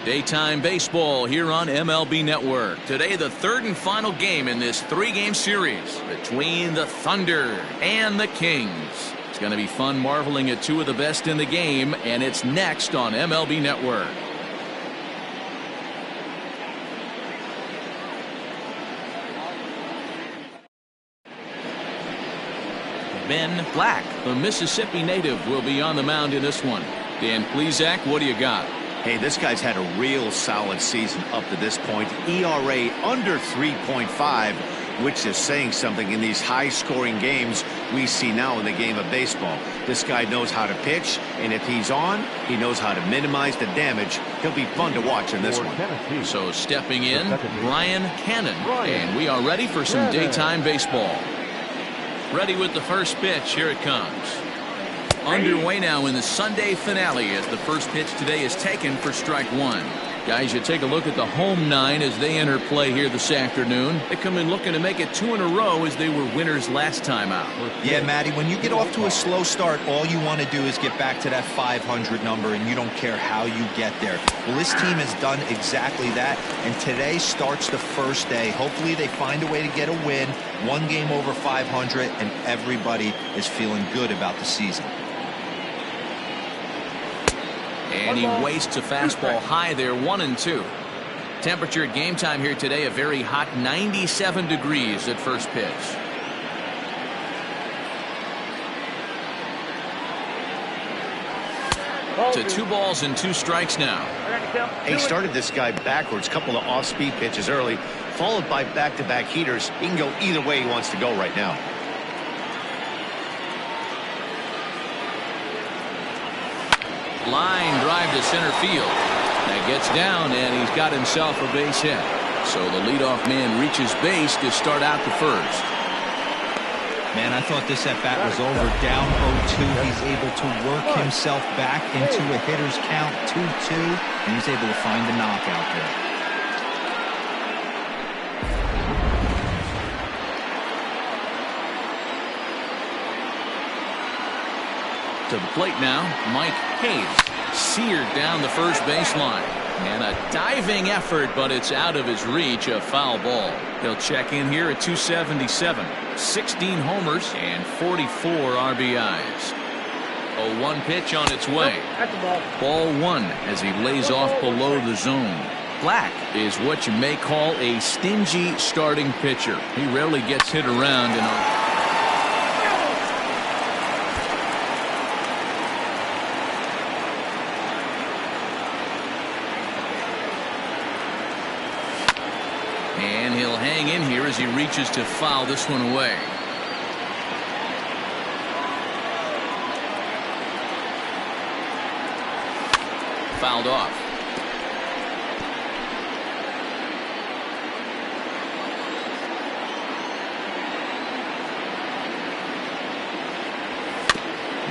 Daytime baseball here on MLB Network. Today, the third and final game in this three-game series between the Thunder and the Kings. It's going to be fun marveling at two of the best in the game, and it's next on MLB Network. Ben Black, the Mississippi native, will be on the mound in this one. Dan Plesac, what do you got? Hey, this guy's had a real solid season up to this point. ERA under 3.5, which is saying something in these high-scoring games we see now in the game of baseball. This guy knows how to pitch, and if he's on, he knows how to minimize the damage. He'll be fun to watch in this one. So stepping in, Ryan Cannon, and we are ready for some daytime baseball. Ready with the first pitch. Here it comes. Underway now in the Sunday finale as the first pitch today is taken for strike one. Guys, you take a look at the home nine as they enter play here this afternoon. They come in looking to make it two in a row as they were winners last time out. Yeah, Matty, when you get off to a slow start, all you want to do is get back to that 500 number, and you don't care how you get there. Well, this team has done exactly that, and today starts the first day. Hopefully they find a way to get a win, one game over 500, and everybody is feeling good about the season. And he wastes a fastball high there, 1-2. Temperature at game time here today, a very hot 97 degrees at first pitch. To 2 balls and 2 strikes now. He started this guy backwards, couple of off-speed pitches early, followed by back-to-back heaters. He can go either way he wants to go right now. Line drive to center field. That gets down, and he's got himself a base hit. So the leadoff man reaches base to start out the first. Man, I thought this at-bat was over. Down 0-2. He's able to work himself back into a hitter's count, 2-2, and he's able to find the knockout there. To the plate now, Mike Hayes, seared down the first baseline. And a diving effort, but it's out of his reach, a foul ball. He'll check in here at 277, 16 homers and 44 RBIs. A 1 pitch on its way. Ball 1 as he lays off below the zone. Black is what you may call a stingy starting pitcher. He rarely gets hit around in a and he'll hang in here as he reaches to foul this one away. Fouled off.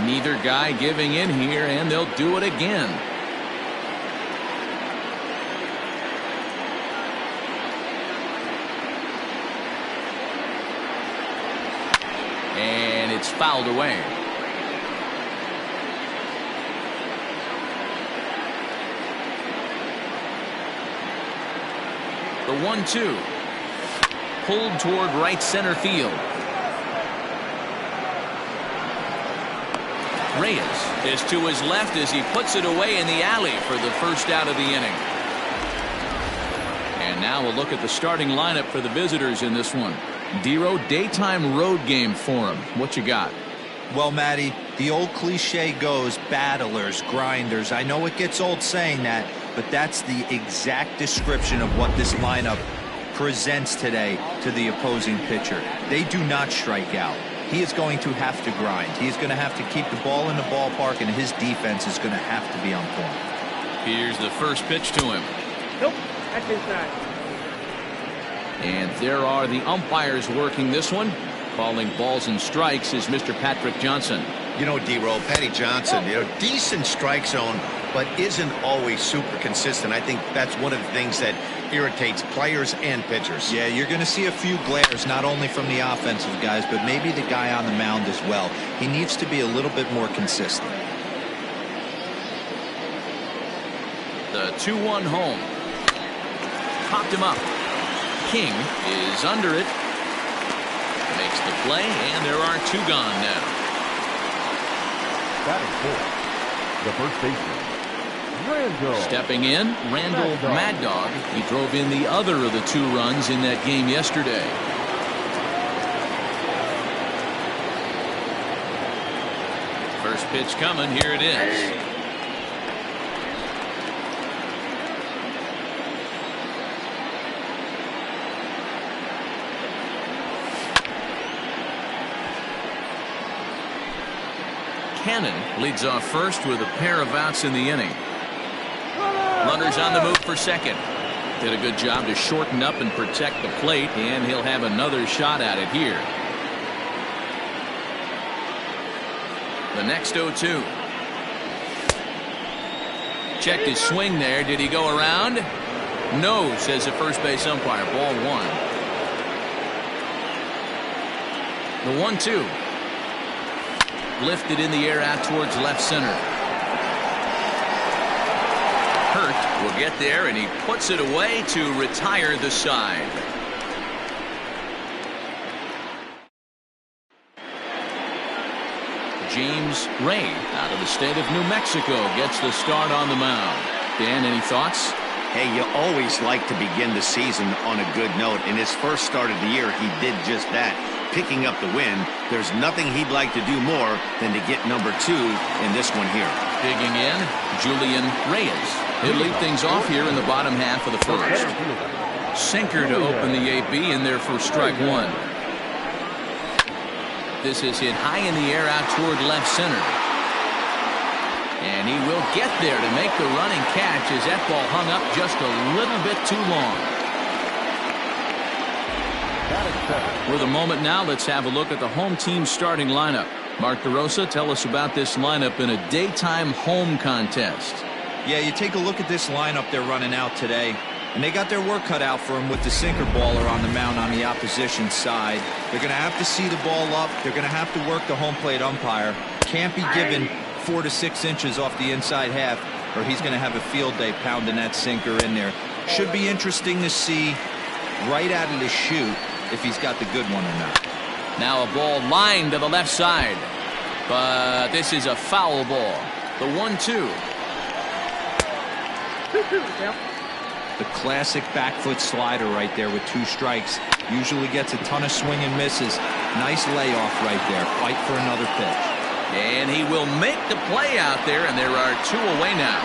Neither guy giving in here, and they'll do it again. And it's fouled away. The 1-2. Pulled toward right center field. Reyes is to his left as he puts it away in the alley for the first out of the inning. And now we'll look at the starting lineup for the visitors in this one. Dero, daytime road game for him. What you got? Well, Matty, the old cliche goes, battlers, grinders. I know it gets old saying that, but that's the exact description of what this lineup presents today to the opposing pitcher. They do not strike out. He is going to have to grind. He is going to have to keep the ball in the ballpark, and his defense is going to have to be on point. Here's the first pitch to him. Nope, that's inside. And there are the umpires working this one. Calling balls and strikes is Mr. Patrick Johnson. You know, D-Roll, Patty Johnson, decent strike zone, but isn't always super consistent. I think that's one of the things that irritates players and pitchers. Yeah, you're going to see a few glares, not only from the offensive guys, but maybe the guy on the mound as well. He needs to be a little bit more consistent. The 2-1 home. Popped him up. King is under it. Makes the play, and there are 2 gone now. Batting fourth, the first baseman, Randall. Stepping in, Randall Mad Dog. He drove in the other of the 2 runs in that game yesterday. First pitch coming. Here it is. Cannon leads off first with a pair of outs in the inning. Runners on the move for second. Did a good job to shorten up and protect the plate, and he'll have another shot at it here. The next 0-2. Checked his swing there. Did he go around? No, says the first base umpire. Ball 1. The 1-2. Lifted in the air out towards left center. Hurt will get there, and he puts it away to retire the side. James Ray out of the state of New Mexico gets the start on the mound. Dan, any thoughts? Hey, you always like to begin the season on a good note. In his first start of the year, he did just that, picking up the win. There's nothing he'd like to do more than to get number 2 in this one here. Digging in, Julian Reyes. He'll lead things off here in the bottom half of the first. Sinker to open the AB in there for strike 1. This is hit high in the air out toward left center. And he will get there to make the running catch as that ball hung up just a little bit too long. For the moment now, let's have a look at the home team starting lineup. Mark DeRosa, tell us about this lineup in a daytime home contest. Yeah, you take a look at this lineup they're running out today, and they got their work cut out for them with the sinker baller on the mound on the opposition side. They're going to have to see the ball up. They're going to have to work the home plate umpire. Can't be given 4 to 6 inches off the inside half, or he's going to have a field day pounding that sinker in there. Should be interesting to see right out of the chute if he's got the good one or not. Now a ball lined to the left side, but this is a foul ball. The 1-2. The classic back foot slider right there with 2 strikes. Usually gets a ton of swing and misses. Nice layoff right there. Fight for another pitch. And he will make the play out there, and there are 2 away now.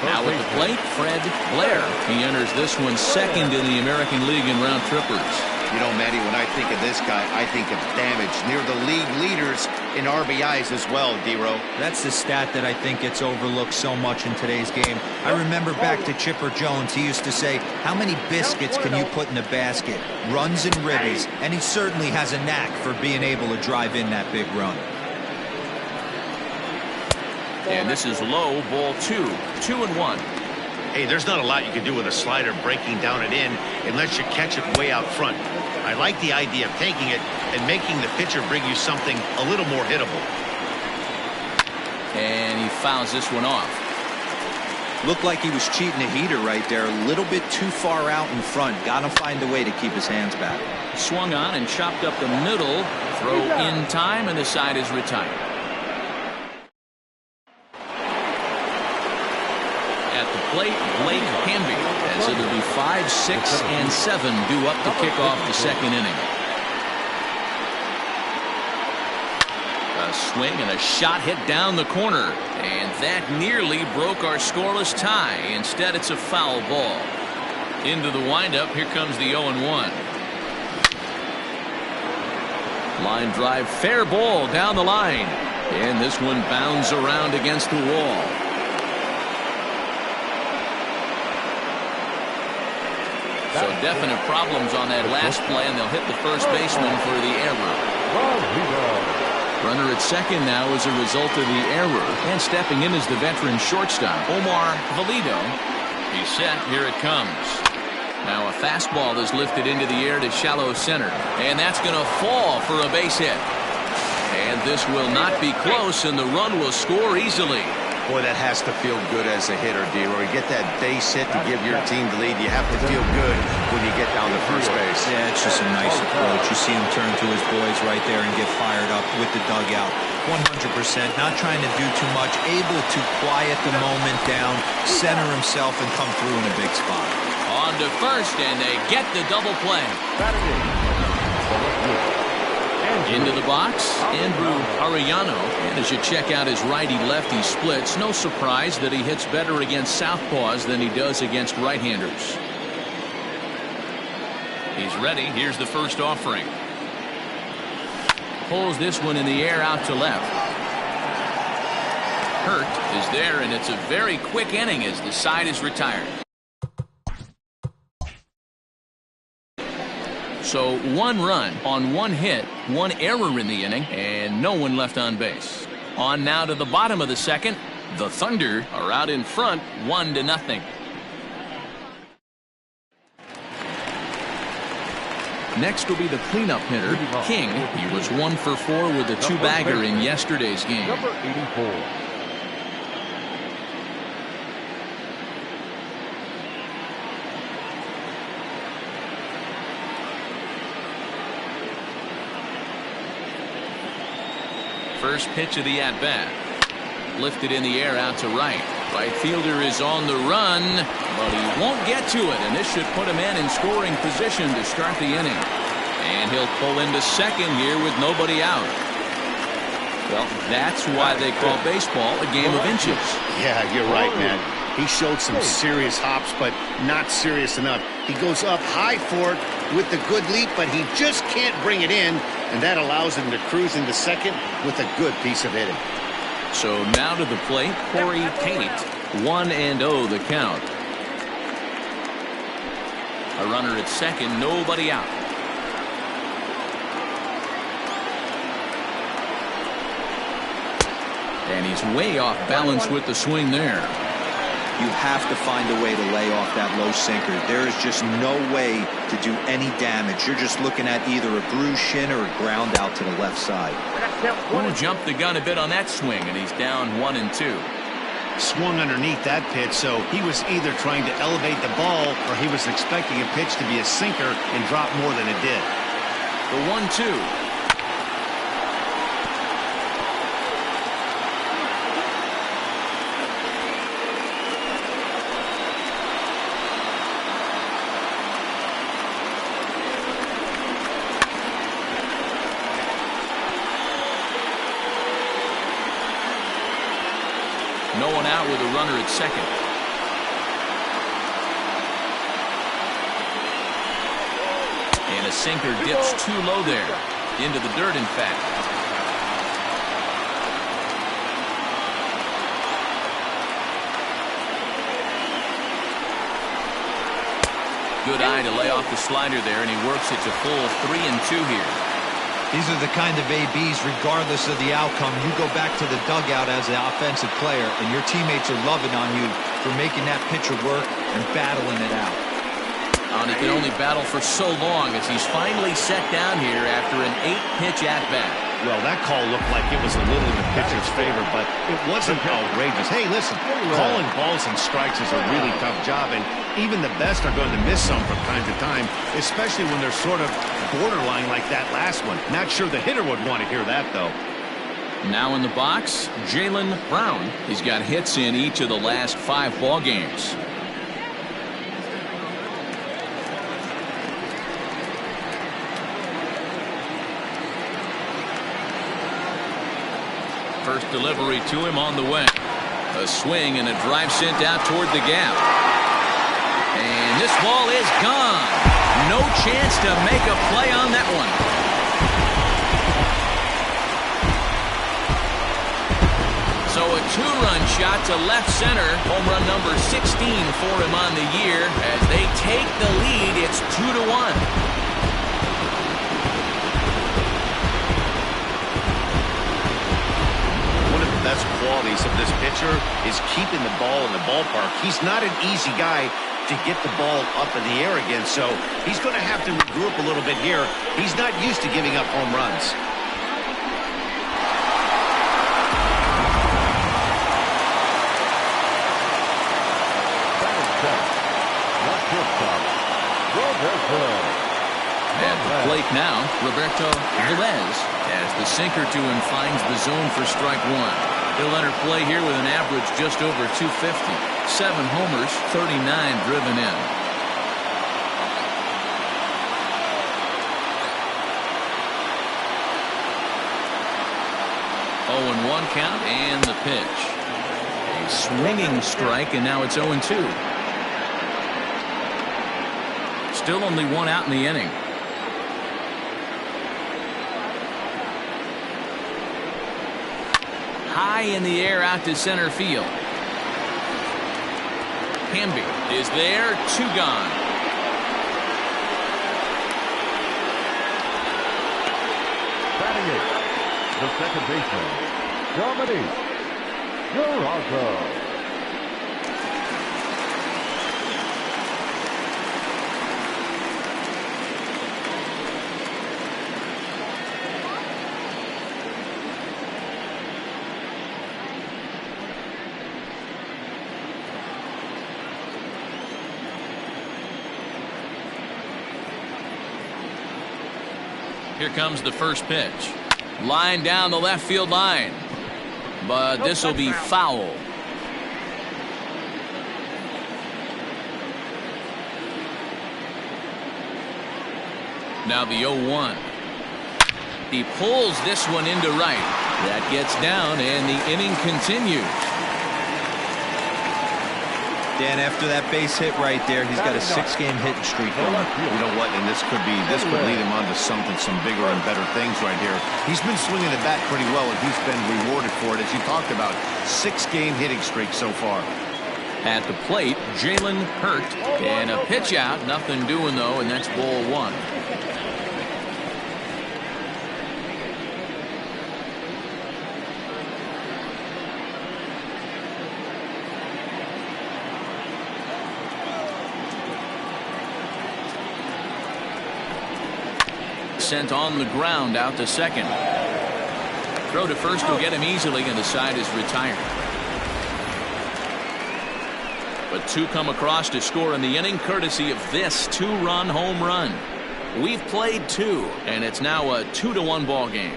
Now with the plate, Fred Blair. He enters this one second in the American League in round trippers. You know, Matty, when I think of this guy, I think of damage. Near the league leaders in RBIs as well, D-Row. That's the stat that I think gets overlooked so much in today's game. I remember back to Chipper Jones. He used to say, how many biscuits can you put in a basket? Runs and ribbies. And he certainly has a knack for being able to drive in that big run. And this is low, ball 2. 2-1. Hey, there's not a lot you can do with a slider breaking down and in unless you catch it way out front. I like the idea of taking it and making the pitcher bring you something a little more hittable. And he fouls this one off. Looked like he was cheating a heater right there. A little bit too far out in front. Got to find a way to keep his hands back. Swung on and chopped up the middle. Throw in time, and the side is retired. At the plate, Blake Hamby, as it'll be 5, 6, and 7 due up to kick off the second inning. A swing and a shot hit down the corner, and that nearly broke our scoreless tie. Instead, it's a foul ball. Into the windup, here comes the 0-1. Line drive, fair ball down the line, and this one bounds around against the wall. So definite problems on that last play, and they'll hit the first baseman for the error. Runner at second now as a result of the error. And stepping in is the veteran shortstop, Omar Valido. He's set. Here it comes. Now a fastball is lifted into the air to shallow center. And that's going to fall for a base hit. And this will not be close, and the run will score easily. Boy, that has to feel good as a hitter, D-Roy. Get that base hit to give your team the lead. You have to feel good when you get down to first base. Yeah, it's just a nice approach. You see him turn to his boys right there and get fired up with the dugout. 100%, not trying to do too much, able to quiet the moment down, center himself, and come through in a big spot. On to first, and they get the double play. Into the box, Andrew Arellano. And as you check out his righty-lefty splits, no surprise that he hits better against southpaws than he does against right-handers. He's ready. Here's the first offering. Pulls this one in the air out to left. Hurt is there, and it's a very quick inning as the side is retired. So 1 run on 1 hit, 1 error in the inning, and no one left on base. On now to the bottom of the second. The Thunder are out in front, 1-0. Next will be the cleanup hitter, King. He was 1 for 4 with a 2-bagger in yesterday's game. Number 84. First pitch of the at-bat. Lifted in the air out to right. Right fielder is on the run, but he won't get to it, and this should put him in scoring position to start the inning. And he'll pull into second here with nobody out. Well, that's why they call baseball a game of inches. Yeah, you're right, man. He showed some serious hops, but not serious enough. He goes up high for it with the good leap, but he just can't bring it in, and that allows him to cruise into second with a good piece of hitting. So now to the plate, Corey Tate. 1-0 the count. A runner at second, nobody out. And he's way off balance with the swing there. You have to find a way to lay off that low sinker. There is just no way to do any damage. You're just looking at either a bruised shin or a ground out to the left side. Who jumped the gun a bit on that swing, and he's down 1-2. Swung underneath that pitch, so he was either trying to elevate the ball or he was expecting a pitch to be a sinker and drop more than it did. The 1-2. No one out with a runner at second. And a sinker dips too low there. Into the dirt, in fact. Good eye to lay off the slider there, and he works it to full 3-2 here. These are the kind of ABs, regardless of the outcome, you go back to the dugout as an offensive player, and your teammates are loving on you for making that pitcher work and battling it out. And he can only battle for so long as he's finally set down here after an 8-pitch at-bat. Well, that call looked like it was a little in the pitcher's favor, but it wasn't outrageous. Hey, listen, calling balls and strikes is a really tough job, and even the best are going to miss some from time to time, especially when they're sort of borderline like that last one. Not sure the hitter would want to hear that, though. Now in the box, Jaylen Brown. He's got hits in each of the last 5 ball games. First delivery to him on the way. A swing and a drive sent out toward the gap. And this ball is gone. No chance to make a play on that one. So a 2-run shot to left center. Home run number 16 for him on the year. As they take the lead, it's 2-1. Best qualities of this pitcher is keeping the ball in the ballpark. He's not an easy guy to get the ball up in the air again, so he's going to have to regroup a little bit here. He's not used to giving up home runs. plate now, Roberto Velez, as the sinker to him finds the zone for strike one. He'll enter play here with an average just over 250. 7 homers, 39 driven in. 0-1 count and the pitch. A swinging strike, and now it's 0-2. Still only 1 out in the inning. High in the air out to center field. Hamby is there, 2 gone. Batting it, the second baseman, Dominic Garza. Here comes the first pitch. Line down the left field line. But this will be foul. Now the 0-1. He pulls this one into right. That gets down and the inning continues. Dan, after that base hit right there, he's got a 6-game hitting streak going. You know what? And this could lead him on to some bigger and better things right here. He's been swinging the bat pretty well, and he's been rewarded for it, as you talked about. 6-game hitting streak so far. At the plate, Jalen Hurt, and a pitch out. Nothing doing though, and that's ball 1. Sent on the ground out to second. Throw to first will get him easily, and the side is retired. But 2 come across to score in the inning, courtesy of this 2-run home run. We've played 2, and it's now a 2-1 ball game.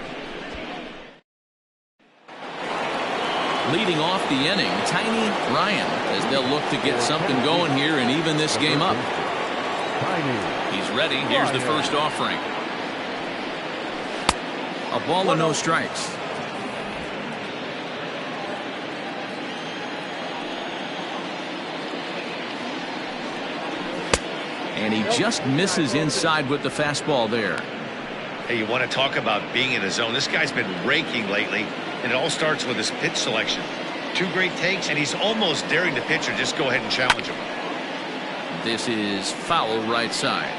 Leading off the inning, Tiny Ryan, as they'll look to get something going here and even this game up. He's ready. Here's the first offering. A ball and no strikes. And he just misses inside with the fastball there. Hey, you want to talk about being in the zone? This guy's been raking lately, and it all starts with his pitch selection. 2 great takes, and he's almost daring the pitcher just go ahead and challenge him. This is foul right side.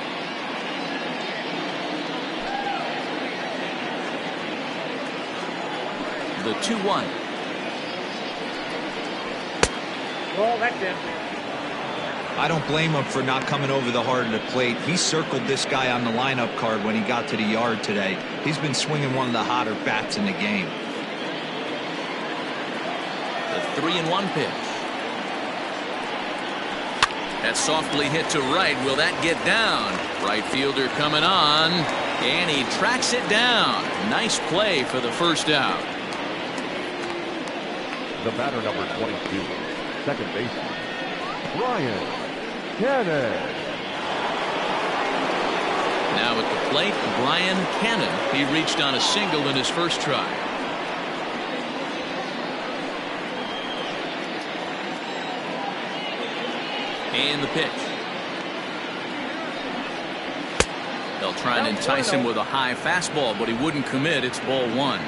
The 2-1. Well, that's it. I don't blame him for not coming over the heart of the plate. He circled this guy on the lineup card when he got to the yard today. He's been swinging one of the hotter bats in the game. The 3-1 pitch. That's softly hit to right. Will that get down? Right fielder coming on, and he tracks it down. Nice play for the first out. The batter, number 22, second baseman, Brian Cannon. Now at the plate, Brian Cannon. He reached on a single in his first try. And the pitch. They'll try and entice him with a high fastball, but he wouldn't commit. It's ball 1.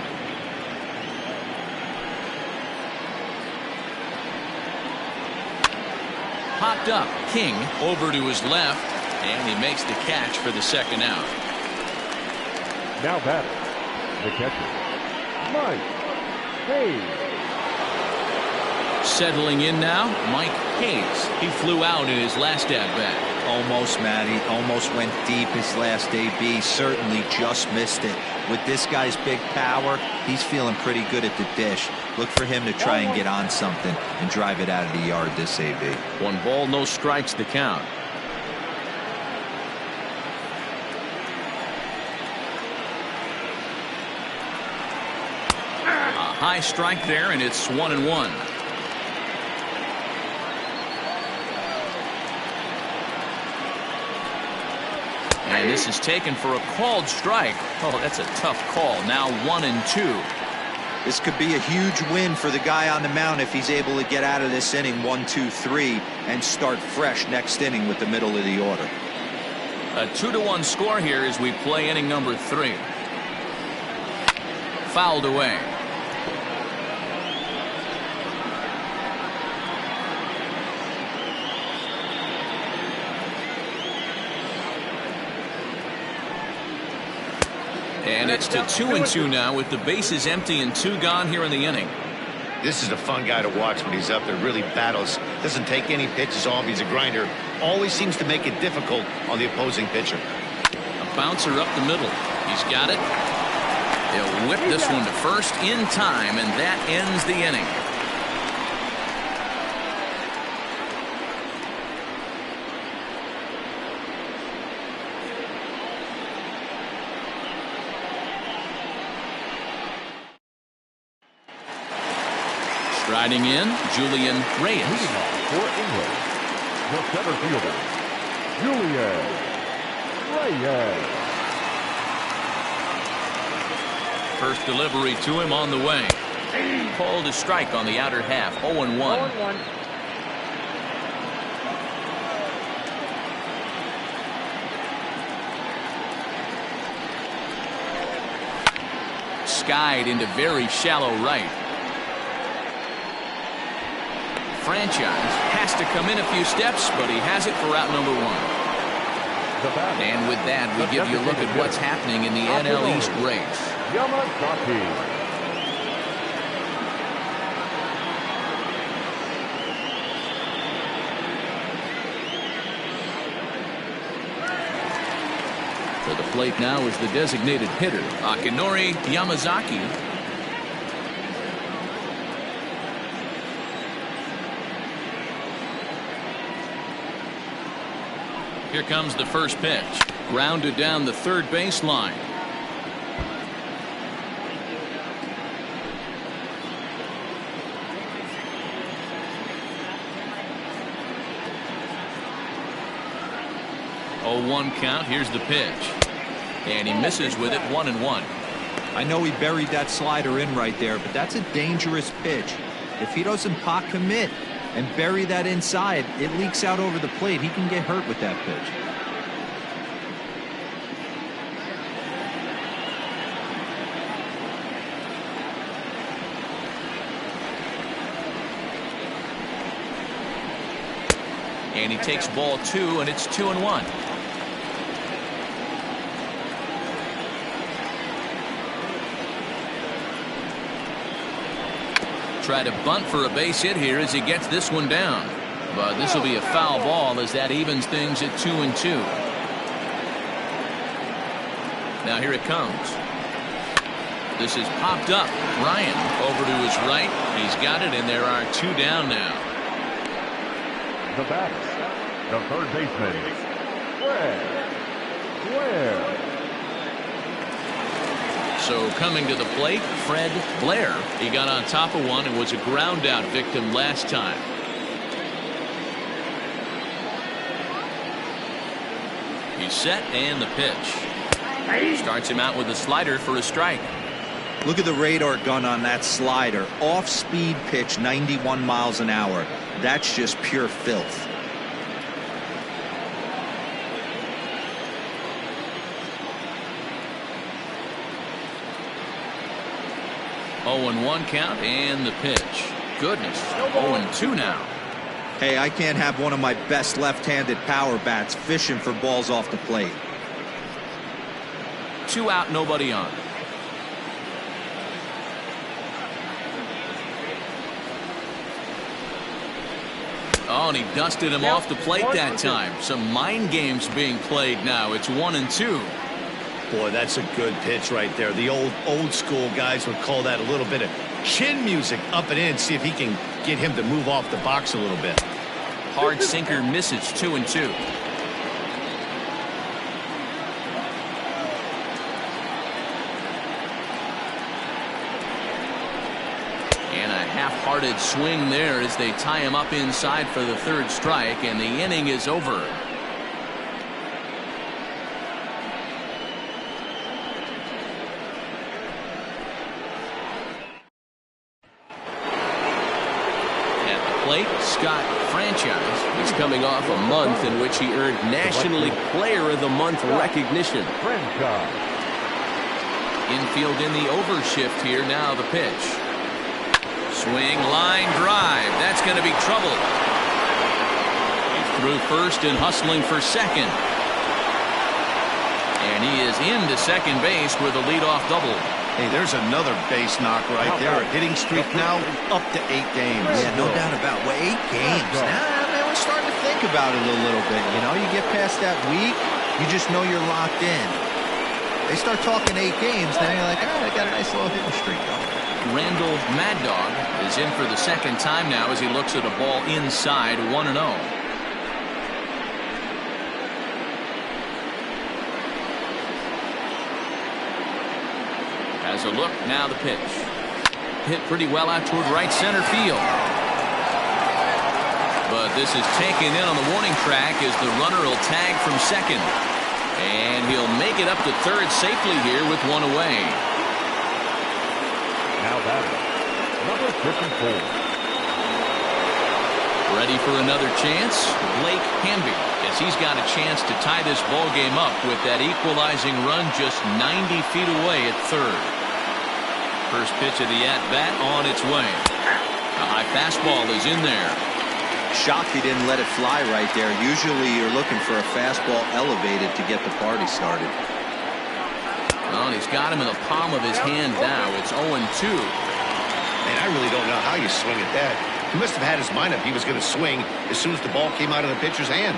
Popped up. King over to his left, and he makes the catch for the second out. Now batter, the catcher, Mike Hayes. Settling in now, Mike Hayes. He flew out in his last at-bat. Almost, Matty. Almost went deep his last AB. Certainly just missed it. With this guy's big power, he's feeling pretty good at the dish. Look for him to try and get on something and drive it out of the yard this AB. 1 ball, no strikes the count. High strike there, and it's 1-1. And this is taken for a called strike. Oh, that's a tough call. Now 1-2. This could be a huge win for the guy on the mound if he's able to get out of this inning 1, 2, 3 and start fresh next inning with the middle of the order. A 2-1 score here as we play inning number 3. Fouled away. And it's to 2-2 now with the bases empty and 2 gone here in the inning. This is a fun guy to watch when he's up there. Really battles. Doesn't take any pitches off. He's a grinder. Always seems to make it difficult on the opposing pitcher. A bouncer up the middle. He's got it. He'll whip this one to first in time, and that ends the inning. Striding in, Julian Reyes. Leading off for England, the center fielder, Julian Reyes. First delivery to him on the way. Called a strike on the outer half. 0-1. 0-1. Skied into very shallow right. Franchise has to come in a few steps, but he has it for out number 1. And with that, we give you a look at what's happening in the NL East race. Yamazaki. To the plate now is the designated hitter, Akinori Yamazaki. Here comes the first pitch. Grounded down the third baseline. Oh, 1 count. Here's the pitch. And he misses with it. 1-1. I know he buried that slider in right there, but that's a dangerous pitch. If he doesn't pot commit and bury that inside, it leaks out over the plate. He can get hurt with that pitch. And he takes ball 2, and it's 2-1. Try to bunt for a base hit here as he gets this one down. But this will be a foul ball as that evens things at 2-2. Now here it comes. This is popped up. Ryan over to his right. He's got it, and there are 2 down now. The batter, the third baseman, Fred Blair. So coming to the plate, Fred Blair. He got on top of one and was a ground out victim last time. He's set, and the pitch. Starts him out with a slider for a strike. Look at the radar gun on that slider. Off-speed pitch, 91 miles an hour. That's just pure filth. Oh, 1 count, and the pitch. Goodness. 0-2 now. Hey, I can't have one of my best left-handed power bats fishing for balls off the plate. 2 out, nobody on. Oh, and he dusted him off the plate that time. Some mind games being played now. It's 1-2. Boy, that's a good pitch right there. The old school guys would call that a little bit of chin music up and in. See if he can get him to move off the box a little bit. Hard sinker misses. 2-2. half-hearted swing there as they tie him up inside for the third strike, and the inning is over. Scott Franchise is coming off a month in which he earned National League Player of the Month recognition. Infield in the overshift here. Now the pitch. Swing, line drive. That's going to be trouble. He's through first and hustling for second. And he is into second base with a leadoff double. Hey, there's another base knock right there. A hitting streak now up to 8 games. Yeah, no doubt about it. Well, 8 games. Now we're starting to think about it a little bit. You know, you get past that week, you just know you're locked in. They start talking 8 games, now you're like, all right, I got a nice little hitting streak going. Randall Mad Dog is in for the second time now as he looks at a ball inside 1-0. Has a look, now the pitch. Hit pretty well out toward right center field. But this is taken in on the warning track as the runner will tag from second. And he'll make it up to third safely here with one away. Now batter, number 54. Ready for another chance? Blake Hamby, as he's got a chance to tie this ball game up with that equalizing run just 90 feet away at third. First pitch of the at-bat on its way. A high fastball is in there. Shocked he didn't let it fly right there. Usually you're looking for a fastball elevated to get the party started. Well, and he's got him in the palm of his hand now. It's 0-2. Man, I really don't know how you swing at that. He must have had his mind up he was going to swing as soon as the ball came out of the pitcher's hand.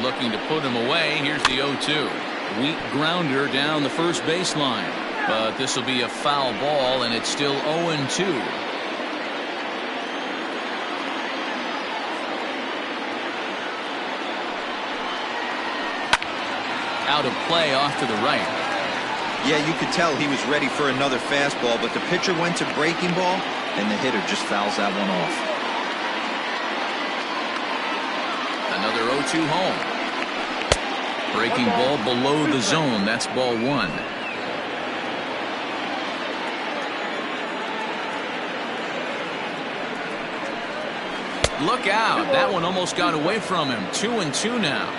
Looking to put him away. Here's the 0-2. Weak grounder down the first baseline. But this will be a foul ball, and it's still 0-2. Out of play off to the right. Yeah, you could tell he was ready for another fastball, but the pitcher went to breaking ball, and the hitter just fouls that one off. Another 0-2 home. Breaking ball below the zone. That's ball 1. Look out. That one almost got away from him. 2-2 now.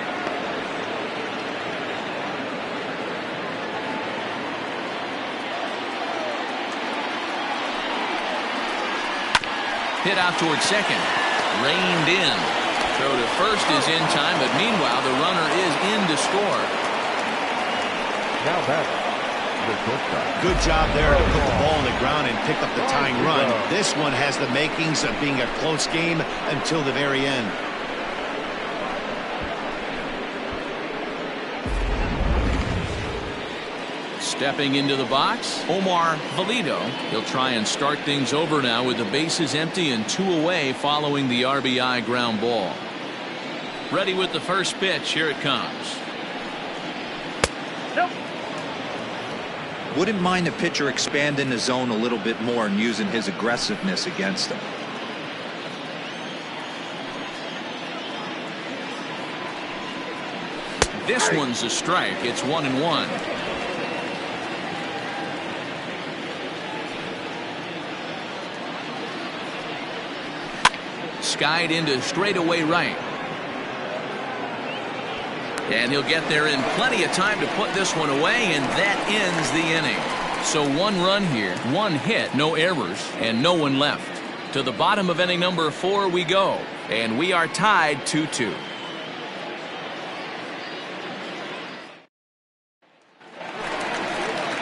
Hit out towards second. Reined in. Throw to first is in time, but meanwhile the runner is in to score. Now batter, the shortstop. Good job there to put the ball on the ground and pick up the tying run. This one has the makings of being a close game until the very end. Stepping into the box, Omar Valido. He'll try and start things over now with the bases empty and 2 away following the RBI ground ball. Ready with the first pitch. Here it comes. Nope. Wouldn't mind the pitcher expanding the zone a little bit more and using his aggressiveness against him. This one's a strike. It's 1-1. Skied into straightaway right. And he'll get there in plenty of time to put this one away, and that ends the inning. So 1 run here, 1 hit, no errors, and no one left. To the bottom of inning number 4 we go, and we are tied 2-2.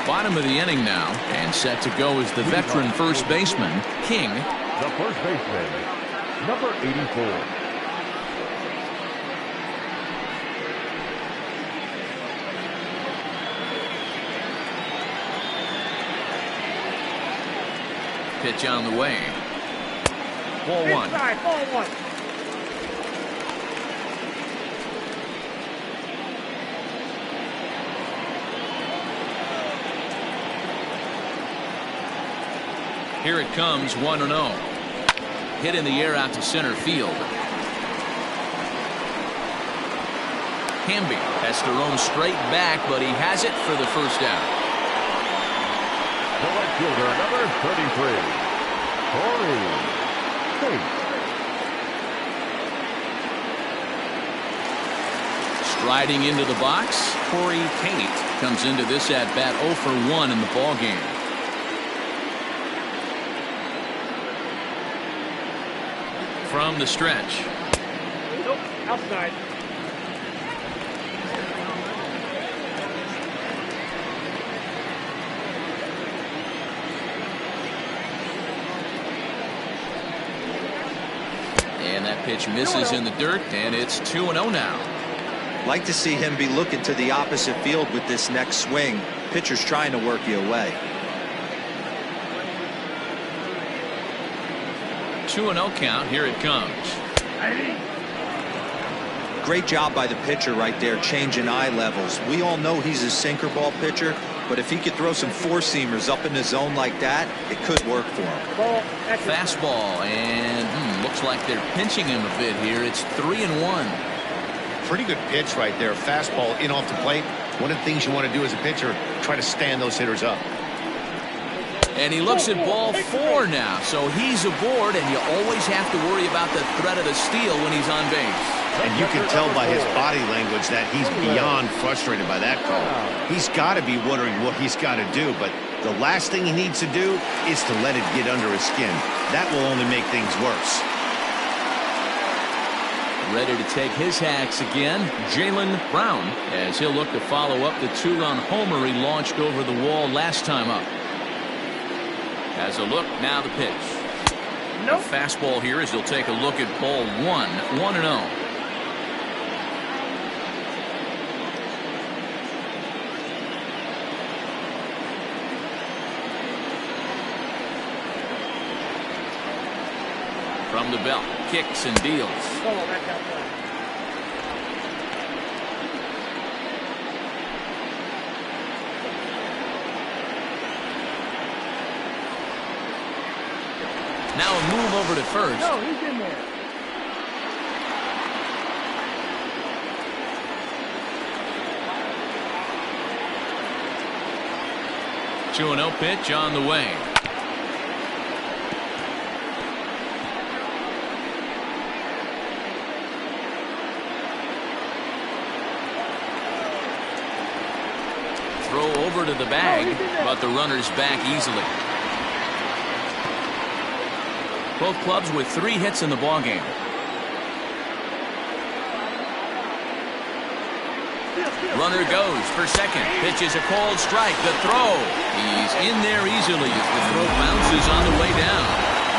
Bottom of the inning now, and set to go is the veteran first baseman, King. The first baseman, number 84. Pitch on the way. Ball 1. Inside, ball 1. Here it comes, 1-0. Hit in the air out to center field. Hamby has to roam straight back, but he has it for the first down. The right fielder, number 33, Corey Tate. Striding into the box, Corey Tate comes into this at bat 0 for 1 in the ball game. From the stretch. Nope, outside. And that pitch misses in the dirt, and it's 2-0 now. Like to see him be looking to the opposite field with this next swing. Pitcher's trying to work you away. 2-0 count. Here it comes. Great job by the pitcher right there, changing eye levels. We all know he's a sinker ball pitcher, but if he could throw some four-seamers up in the zone like that, it could work for him. Fastball, and looks like they're pinching him a bit here. It's 3-1. Pretty good pitch right there. Fastball in off the plate. One of the things you want to do as a pitcher, try to stand those hitters up. And he looks at ball 4 now, so he's aboard, and you always have to worry about the threat of the steal when he's on base. And you can tell by his body language that he's beyond frustrated by that call. He's got to be wondering what he's got to do, but the last thing he needs to do is to let it get under his skin. That will only make things worse. Ready to take his hacks again, Jaylen Brown, as he'll look to follow up the 2-run homer he launched over the wall last time up. Has a look, now the pitch. Nope. A fastball here as he'll take a look at ball 1, 1-0. From the belt, kicks and deals. Now a move over to first. No, he's in there. Two and 0 pitch on the way. Throw over to the bag, but the runner's back easily. Both clubs with 3 hits in the ballgame. Runner goes for second. Pitch is a called strike. The throw. He's in there easily as the throw bounces on the way down.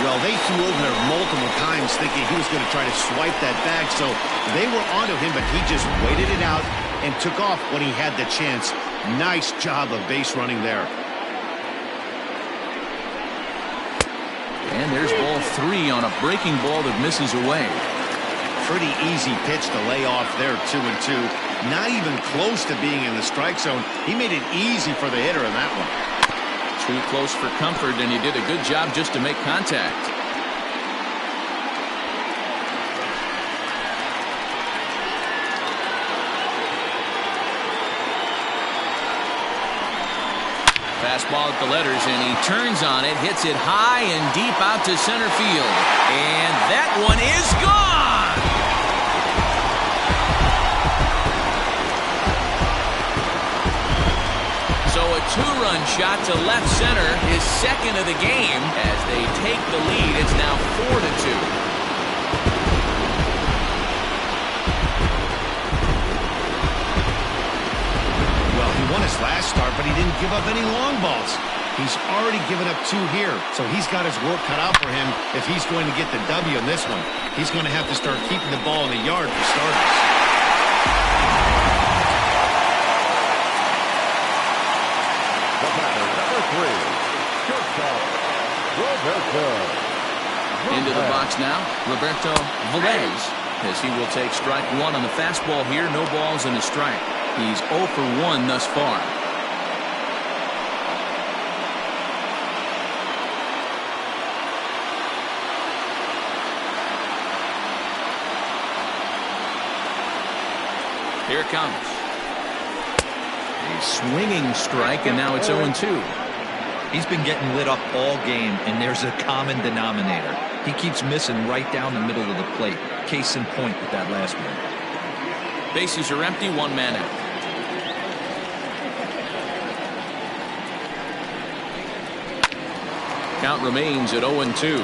Well, they threw over there multiple times thinking he was going to try to swipe that bag, so they were onto him, but he just waited it out and took off when he had the chance. Nice job of base running there. And there's ball 3 on a breaking ball that misses away. Pretty easy pitch to lay off there, 2-2. Not even close to being in the strike zone. He made it easy for the hitter in that one. Too close for comfort, and he did a good job just to make contact. Fastball at the letters, and he turns on it, hits it high and deep out to center field. And that one is gone! So a 2-run shot to left center, his second of the game. As they take the lead, it's now 4-2. Won his last start, but he didn't give up any long balls. He's already given up 2 here, so he's got his work cut out for him if he's going to get the W in this one. He's going to have to start keeping the ball in the yard for starters. The batter, number 3, shortstop, Roberto. Into the box now, Roberto Velez, as he will take strike 1 on the fastball here. No balls and a strike. He's 0 for 1 thus far. Here it comes. A swinging strike, and now it's 0-2. He's been getting lit up all game, and there's a common denominator. He keeps missing right down the middle of the plate. Case in point with that last one. Bases are empty, one man out. Count remains at 0-2.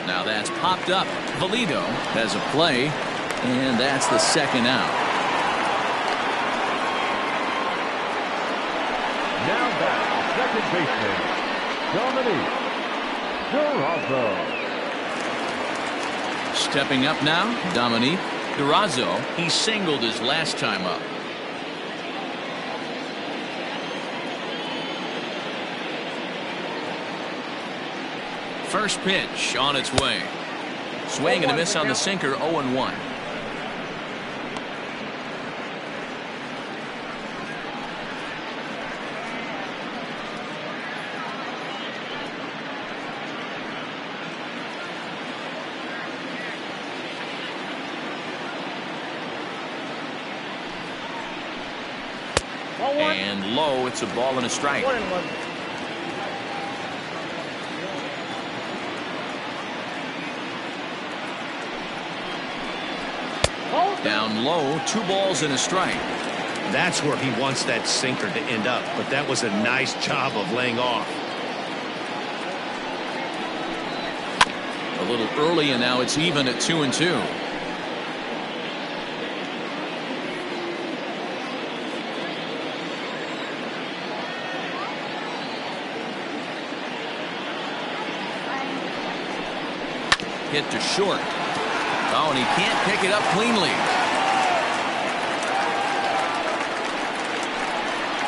Now that's popped up. Valido has a play, and that's the second out. Now back, second baseman, Dominic Durazo. Stepping up now, Dominic Durazo. He singled his last time up. First pitch on its way. Swing and a miss on the sinker, 0-1. And low, it's a ball and a strike. 1-1. Down low, 2 balls and a strike. That's where he wants that sinker to end up, but that was a nice job of laying off. A little early, and now it's even at 2-2. Hit to short. Oh, and he can't pick it up cleanly.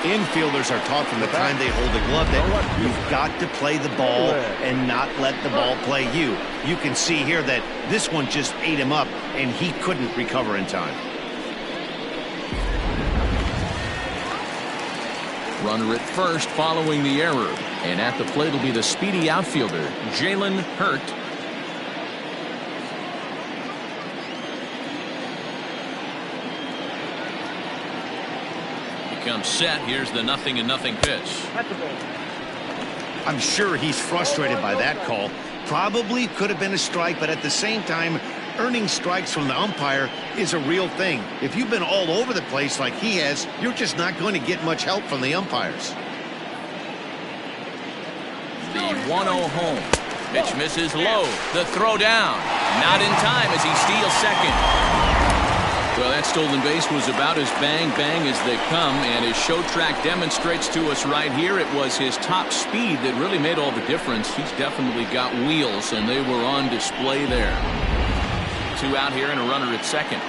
Infielders are taught from the time they hold the glove that you've got to play the ball and not let the ball play you. You can see here that this one just ate him up, and he couldn't recover in time. Runner at first following the error. And at the plate will be the speedy outfielder, Jalen Hurt. Comes set. Here's the 0-0 pitch. That's a ball. I'm sure he's frustrated by that call. Probably could have been a strike, but at the same time, earning strikes from the umpire is a real thing. If you've been all over the place like he has, you're just not going to get much help from the umpires. The 1-0 home. Pitch misses low. The throw down. Not in time as he steals second. Well, that stolen base was about as bang-bang as they come, and his show track demonstrates to us right here it was his top speed that really made all the difference. He's definitely got wheels, and they were on display there. 2 out here and a runner at second.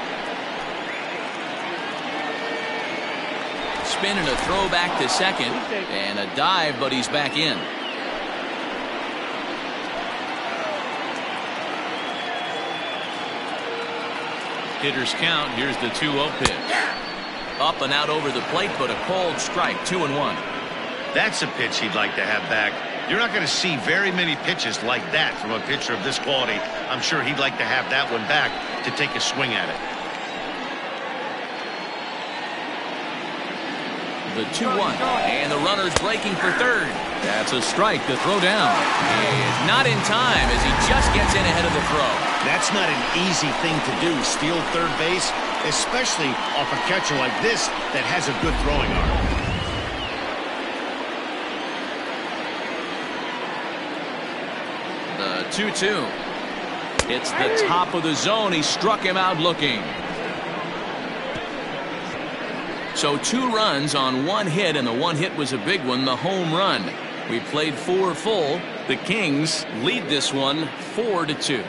Spin and a throw back to second, and a dive, but he's back in. Hitters count. Here's the 2-0 pitch. Up and out over the plate, but a cold strike. 2-1. That's a pitch he'd like to have back. You're not going to see very many pitches like that from a pitcher of this quality. I'm sure he'd like to have that one back to take a swing at it. The 2-1, and the runner's breaking for third. That's a strike. The throw down is not in time as he just gets in ahead of the throw. That's not an easy thing to do, steal third base, especially off a catcher like this that has a good throwing arm. The 2-2. It's the top of the zone. He struck him out looking. So 2 runs on 1 hit, and the 1 hit was a big one, the home run. We played 4 full. The Kings lead this one 4-2.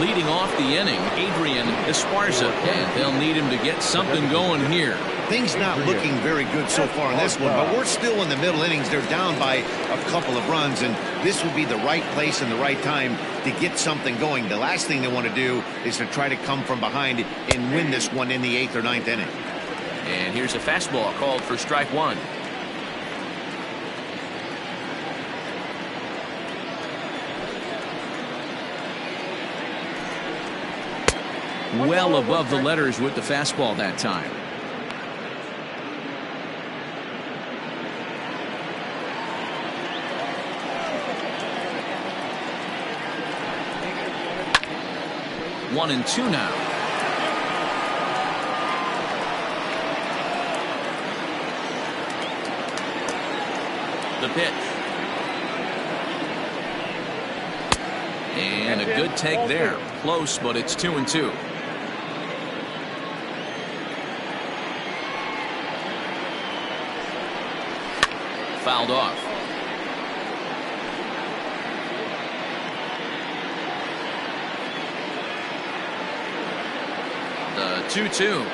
Leading off the inning, Adrian Esparza, and they'll need him to get something going here. Things not looking very good so far in this one, but we're still in the middle innings. They're down by a couple of runs, and this would be the right place and the right time to get something going. The last thing they want to do is to try to come from behind and win this one in the 8th or 9th inning. And here's a fastball called for strike one. Well above the letters with the fastball that time. One and two now. The pitch. And a good take there. Close, but it's 2-2. Fouled off. The 2-2.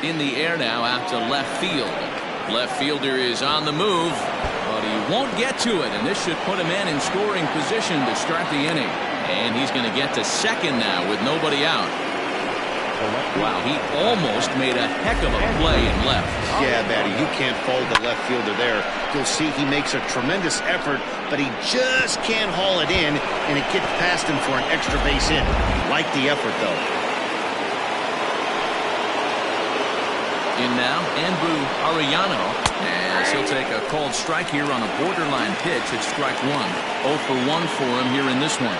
In the air now out to left field. Left fielder is on the move, but he won't get to it, and this should put a man in scoring position to start the inning. And he's going to get to second now with nobody out. Wow, he almost made a heck of a play in left. Yeah, Batty, you can't fault the left fielder there. You'll see he makes a tremendous effort, but he just can't haul it in, and it gets past him for an extra base hit. Like the effort, though. In now, Andrew Arellano, as he'll take a called strike here on a borderline pitch at strike one. 0 for 1 for him here in this one.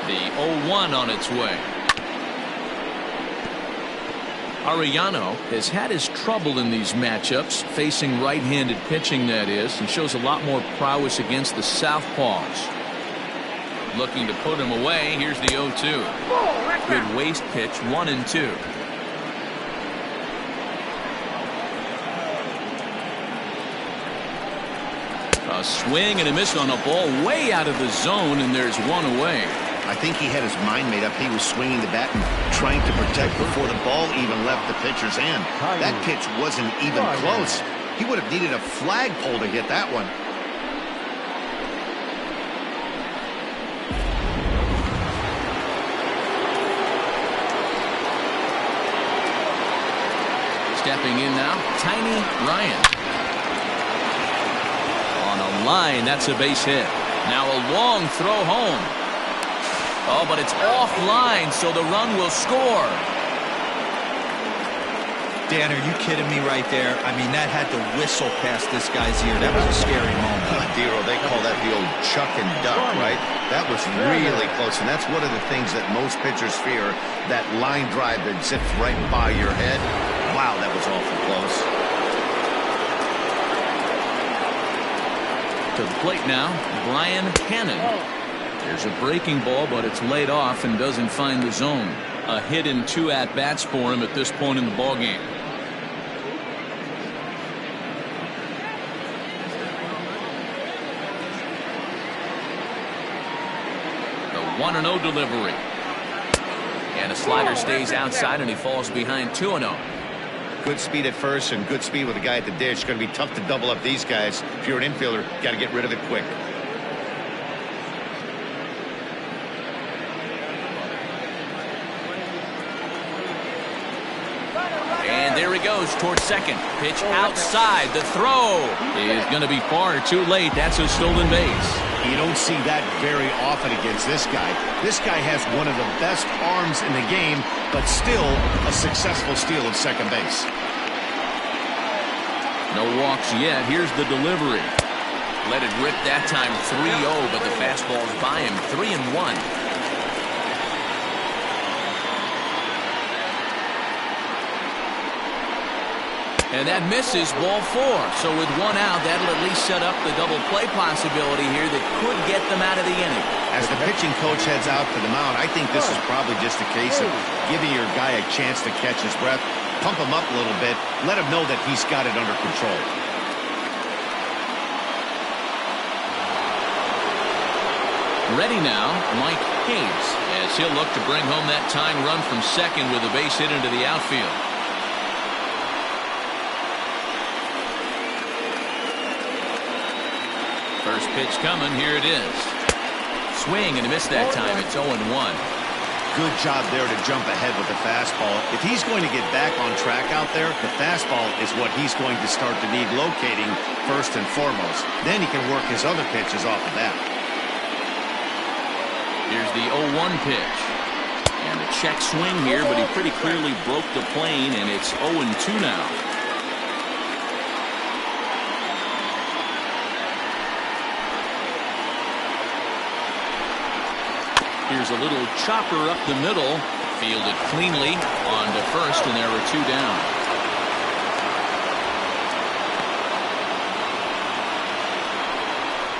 The 0-1 on its way. Arellano has had his trouble in these matchups, facing right-handed pitching, that is, and shows a lot more prowess against the southpaws. Looking to put him away. Here's the 0-2. Good waste pitch, 1-2. A swing and a miss on a ball way out of the zone, and there's one away. I think he had his mind made up. He was swinging the bat and trying to protect before the ball even left the pitcher's hand. That pitch wasn't even close. He would have needed a flagpole to hit that one. Stepping in now, Tiny Ryan. On a line, that's a base hit. Now a long throw home. Oh, but it's offline, so the run will score. Dan, are you kidding me right there? I mean, that had to whistle past this guy's ear. That was a scary moment. Dero, they call that the old chuck and duck, right? That was really close, and that's one of the things that most pitchers fear, that line drive that zips right by your head. Wow, that was awful close. To the plate now, Brian Cannon. There's a breaking ball, but it's laid off and doesn't find the zone. A hit and 2 at-bats for him at this point in the ballgame. The 1-0 delivery. And a slider stays outside, and he falls behind 2-0. Good speed at first and good speed with the guy at the dish. Going to be tough to double up these guys. If you're an infielder, got to get rid of it quick. And there he goes towards second. Pitch outside. The throw is going to be far too late. That's a stolen base. You don't see that very often against this guy. This guy has one of the best arms in the game, but still a successful steal at second base. No walks yet. Here's the delivery. Let it rip that time 3-0, but the fastball's by him 3-1. And that misses, ball 4. So with one out, that'll at least set up the double play possibility here that could get them out of the inning. As the pitching coach heads out to the mound, I think this is probably just a case of giving your guy a chance to catch his breath, pump him up a little bit, let him know that he's got it under control. Ready now, Mike Hayes, as he'll look to bring home that tying run from second with a base hit into the outfield. First pitch coming, here it is. Swing and a miss that time. It's 0-1. Good job there to jump ahead with the fastball. If he's going to get back on track out there, the fastball is what he's going to start to need locating first and foremost. Then he can work his other pitches off of that. Here's the 0-1 pitch. And a check swing here, but he pretty clearly broke the plane, and it's 0-2 now. Here's a little chopper up the middle. Fielded cleanly on to first, and there are 2 down.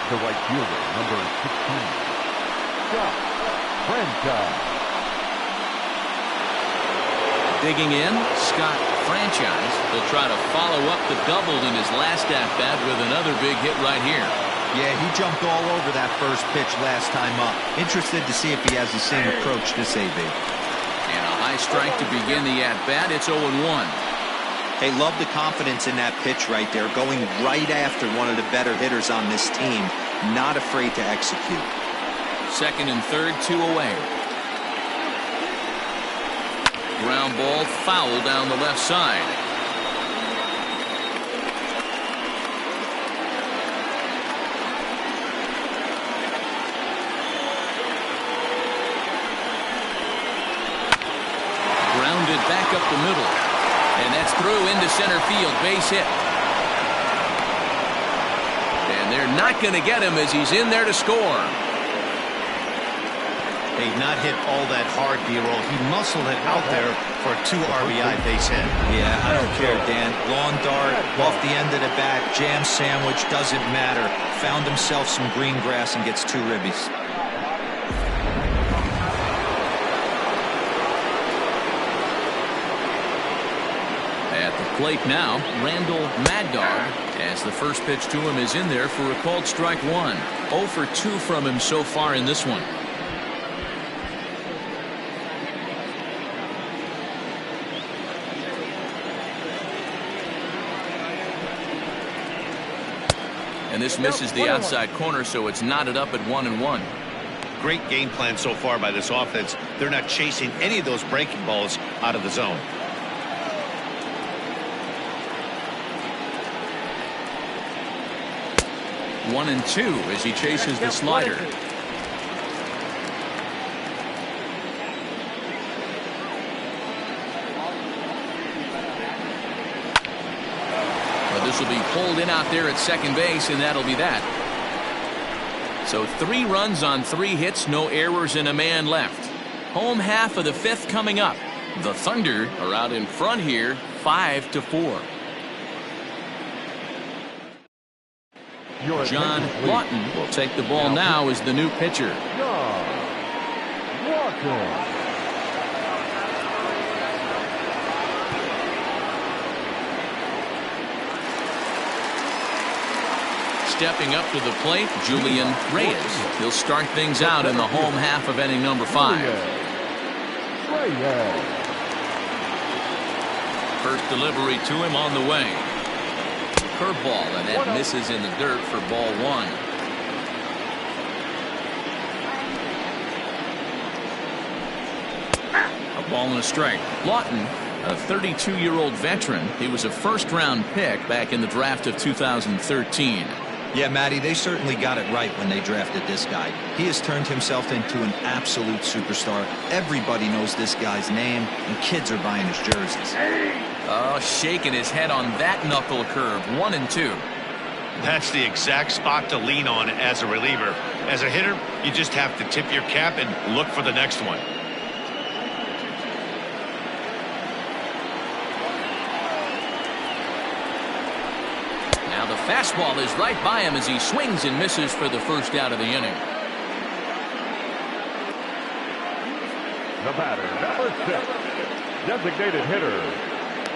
The right fielder, number 16. Scott Franchise. Digging in, Scott Franchise. He'll try to follow up the double in his last at-bat with another big hit right here. Yeah, he jumped all over that first pitch last time up. Interested to see if he has the same approach this AB. And a high strike to begin the at-bat. It's 0-1. Hey, love the confidence in that pitch right there. Going right after one of the better hitters on this team. Not afraid to execute. Second and third, 2 away. Ground ball foul down the left side. Grounded back up the middle. And that's through into center field. Base hit. And they're not going to get him as he's in there to score. Hey, not hit all that hard, D-roll. He muscled it out there for a 2 RBI base hit. Yeah, I don't care, Dan. Lawn dart, off the end of the bat, jam sandwich, doesn't matter. Found himself some green grass and gets 2 ribbies. At the plate now, Randall Mad Dog, as the first pitch to him is in there for a called strike 1. 0 for 2 from him so far in this one. And this misses the outside corner, so it's knotted up at 1-1. Great game plan so far by this offense. They're not chasing any of those breaking balls out of the zone. One and 2 as he chases the slider. This will be pulled in out there at second base, and that'll be that. So 3 runs on 3 hits, no errors, and a man left. Home half of the 5th coming up. The Thunder are out in front here, 5-4. John Lawton will take the ball now as the new pitcher. John Lawton. Stepping up to the plate, Julian Reyes. He'll start things out in the home half of inning number 5. First delivery to him on the way. Curveball, and that misses in the dirt for ball 1. A ball and a strike. Lawton, a 32-year-old veteran. He was a first-round pick back in the draft of 2013. Yeah, Matty, they certainly got it right when they drafted this guy. He has turned himself into an absolute superstar. Everybody knows this guy's name, and kids are buying his jerseys. Oh, shaking his head on that knuckle curve. 1-2. That's the exact spot to lean on as a reliever. As a hitter, you just have to tip your cap and look for the next one. Now the fastball is right by him as he swings and misses for the first out of the inning. The batter, number 6, designated hitter,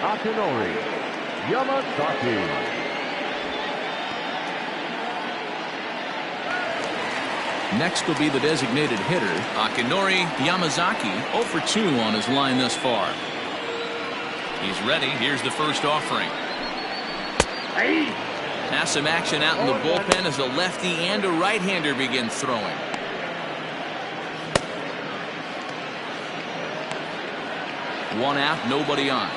Akinori Yamazaki. Next will be the designated hitter, Akinori Yamazaki, 0 for 2 on his line thus far. He's ready. Here's the first offering. Now some action out in the bullpen as a lefty and a right-hander begin throwing. One out, nobody on.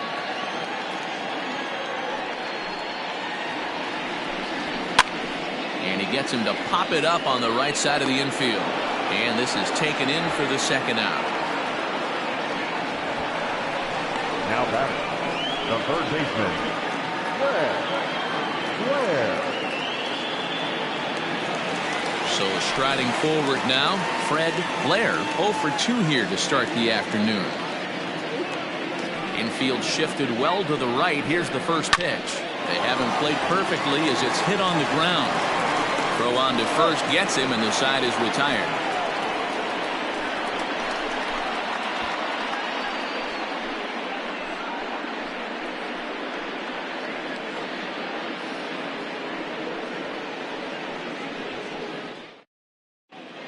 And he gets him to pop it up on the right side of the infield. And this is taken in for the second out. Now batting, the third baseman, Blair. So striding forward now, Fred Blair, 0 for 2 here to start the afternoon. Infield shifted well to the right. Here's the first pitch. They haven't played perfectly as it's hit on the ground. Throw on to first gets him, and the side is retired.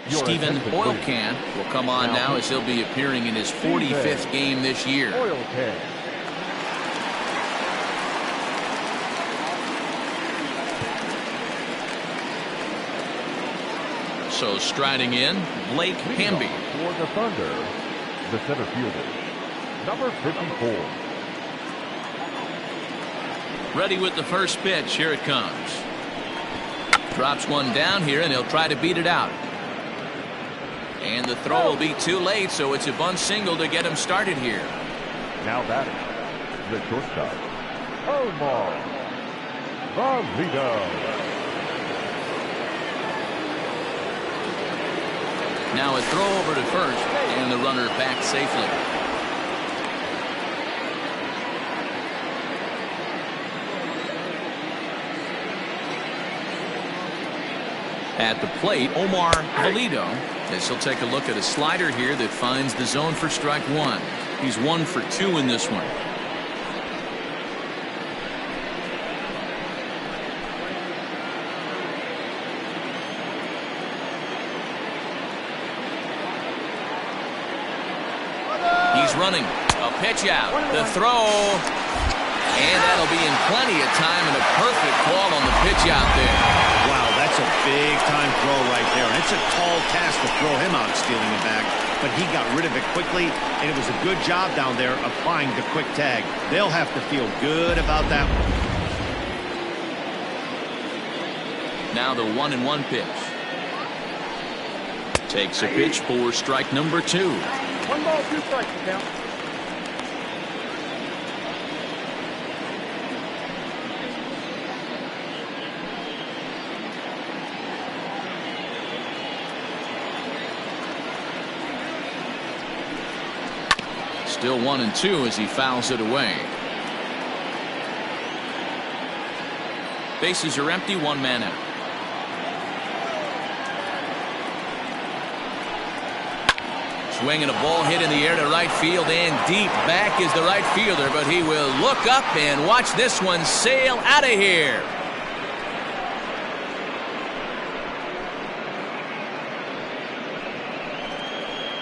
Stephen Oilcan will come on now as he'll be appearing in his 45th game this year. Oilcan. So striding in, Blake Hamby. For the Thunder, the center fielder, number 54. Ready with the first pitch. Here it comes. Drops one down here, and he'll try to beat it out. And the throw will be too late, so it's a bunt single to get him started here. Now batting, the shortstop, Omar Valido. Now a throw over to first, and the runner back safely. At the plate, Omar Valido, as he'll take a look at a slider here that finds the zone for strike one. He's 1 for 2 in this one. He's running. A pitch out. The throw. And that'll be in plenty of time, and a perfect call on the pitch out there. Wow, that's a big-time throw right there. And it's a tall task to throw him out stealing it back. But he got rid of it quickly, and it was a good job down there applying the quick tag. They'll have to feel good about that one. Now the 1-1 pitch. Takes a pitch for strike number 2. 1 ball, 2 strikes now. Still 1-2 as he fouls it away. Bases are empty, 1 man out. Swinging a ball hit in the air to right field, and deep back is the right fielder, but he will look up and watch this one sail out of here.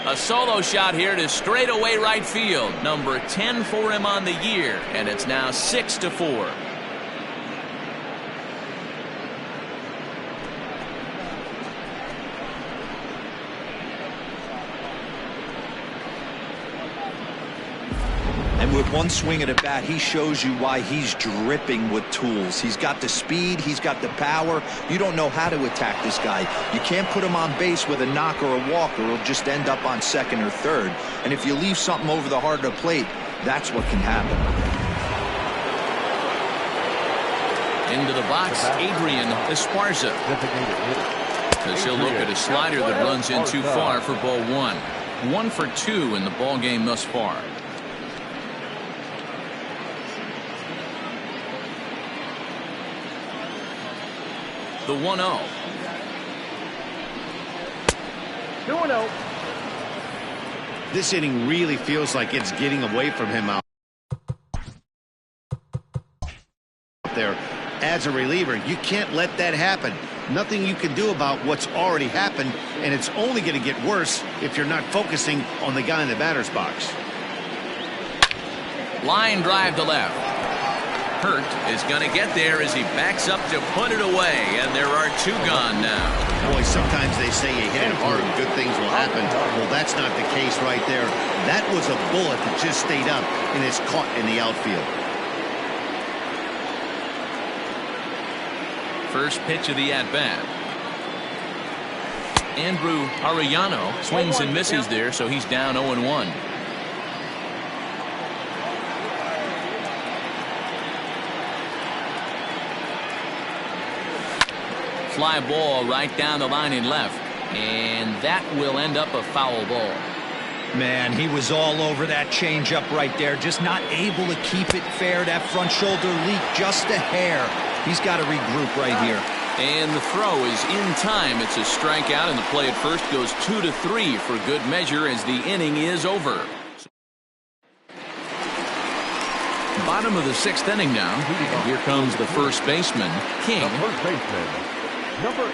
A solo shot here to straightaway right field. Number 10 for him on the year, and it's now 6-4. And with one swing at a bat, he shows you why he's dripping with tools. He's got the speed, he's got the power. You don't know how to attack this guy. You can't put him on base with a knock or a walk, or he'll just end up on second or third. And if you leave something over the heart of the plate, that's what can happen. Into the box, Adrian Esparza. As he'll look at a slider that runs in too far for ball one. 1 for 2 in the ball game thus far. The 1-0. 2-0. This inning really feels like it's getting away from him out there. As a reliever, you can't let that happen. Nothing you can do about what's already happened, and it's only going to get worse if you're not focusing on the guy in the batter's box. Line drive to left. Hurt is going to get there as he backs up to put it away, and there are 2 gone now. Boy, sometimes they say you hit it hard and good things will happen. Well, that's not the case right there. That was a bullet that just stayed up and is caught in the outfield. First pitch of the at-bat. Andrew Arellano swings and misses there, so he's down 0-1. Fly ball right down the line in left, and that will end up a foul ball. Man, he was all over that changeup right there, just not able to keep it fair. That front shoulder leak just a hair. He's got to regroup right here. And the throw is in time. It's a strikeout, and the play at first goes 2-3 for good measure as the inning is over. Bottom of the 6th inning now. And here comes the first baseman, King.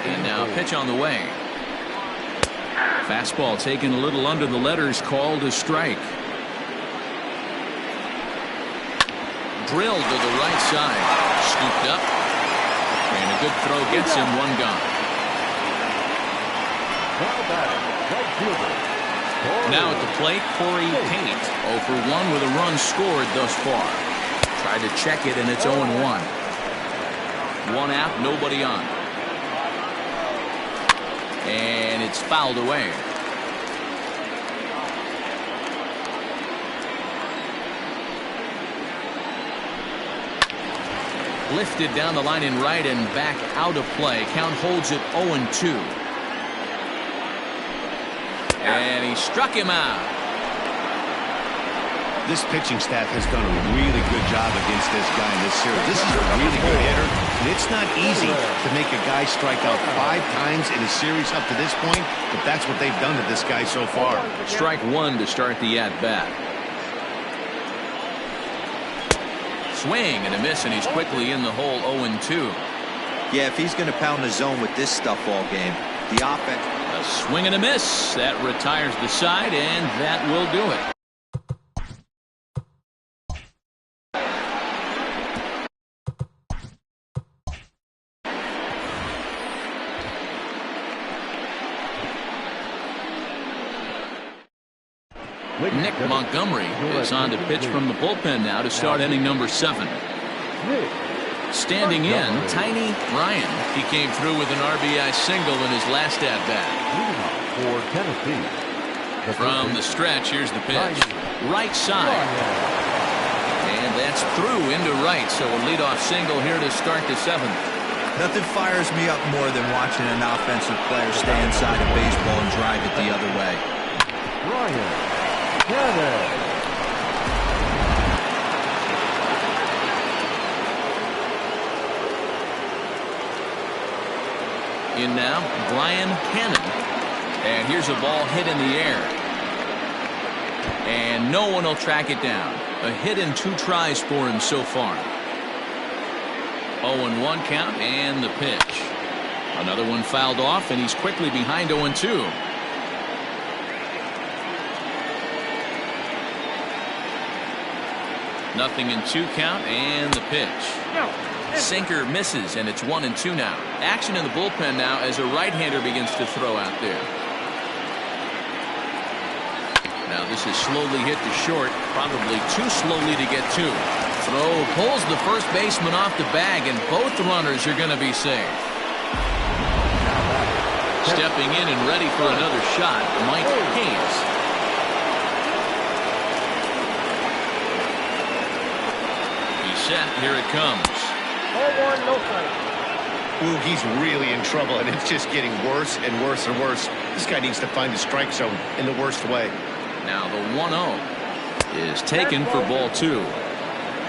And now pitch on the way. Fastball taken a little under the letters, called a strike. Drilled to the right side. Scooped up. And a good throw gets him 1 gone. Now at the plate, Corey Pate. 0 for 1 with a run scored thus far. Tried to check it, and it's 0-1. 1 out, nobody on. And it's fouled away. Lifted down the line in right and back out of play. Count holds it 0-2. And he struck him out. This pitching staff has done a really good job against this guy in this series. This is a really good hitter, and it's not easy to make a guy strike out 5 times in a series up to this point, but that's what they've done to this guy so far. Strike 1 to start the at-bat. Swing and a miss, and he's quickly in the hole. 0-2. Yeah, if he's going to pound the zone with this stuff all game, the offense. A swing and a miss. That retires the side, and that will do it. Nick Montgomery is on to pitch from the bullpen now to start inning number 7. Standing in, Tiny Ryan. He came through with an RBI single in his last at-bat. For Tennessee. From the stretch, here's the pitch. Right side. And that's through into right, so a leadoff single here to start the 7th. Nothing fires me up more than watching an offensive player stay inside a baseball and drive it the other way. Ryan. Cannon. In now, Brian Cannon. And here's a ball hit in the air. And no one will track it down. A hit in 2 tries for him so far. 0-1 count and the pitch. Another one fouled off, and he's quickly behind 0-2. Nothing in 2 count and the pitch. Sinker misses, and it's 1-2 now. Action in the bullpen now as a right-hander begins to throw out there. Now this is slowly hit to short, probably too slowly to get to. Throw pulls the first baseman off the bag, and both runners are going to be safe. Stepping in and ready for another shot, Mike Hayes. He's set. Here it comes. 0-1, no strike. Ooh, he's really in trouble, and it's just getting worse and worse and worse. This guy needs to find the strike zone in the worst way. Now the 1-0 is taken for ball 2.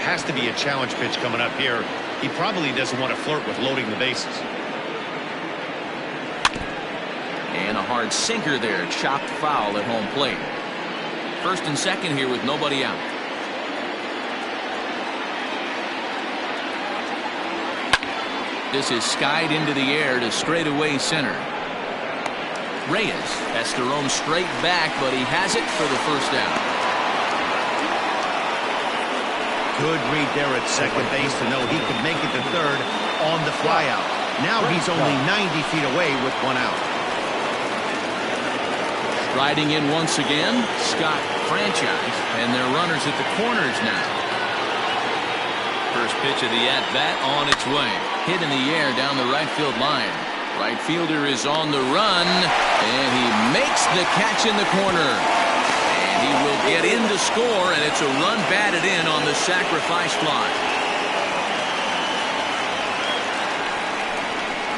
Has to be a challenge pitch coming up here. He probably doesn't want to flirt with loading the bases. And a hard sinker there, chopped foul at home plate. First and second here with nobody out. This is skied into the air to straightaway center. Reyes has to roam straight back, but he has it for the first down. Good read there at second base to know he could make it to third on the flyout. Now he's only 90 feet away with one out. Riding in once again, Scott Franchise, and their runners at the corners now. First pitch of the at-bat on its way. Hit in the air down the right field line. Right fielder is on the run, and he makes the catch in the corner. And he will get in to score, and it's a run batted in on the sacrifice fly.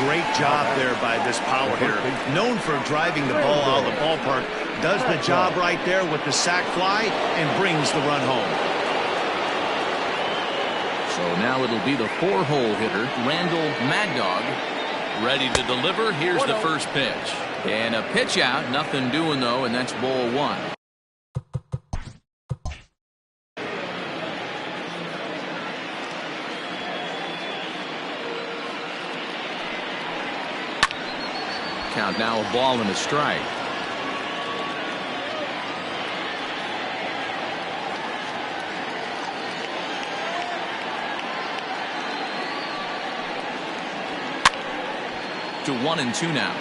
Great job there by this power hitter. Known for driving the ball out of the ballpark. Does the job right there with the sac fly and brings the run home. So now it'll be the 4-hole hitter, Randall Mad Dog, ready to deliver. Here's the first pitch. And a pitch out, nothing doing though, and that's ball 1. Count now a ball and a strike. To 1-2 now.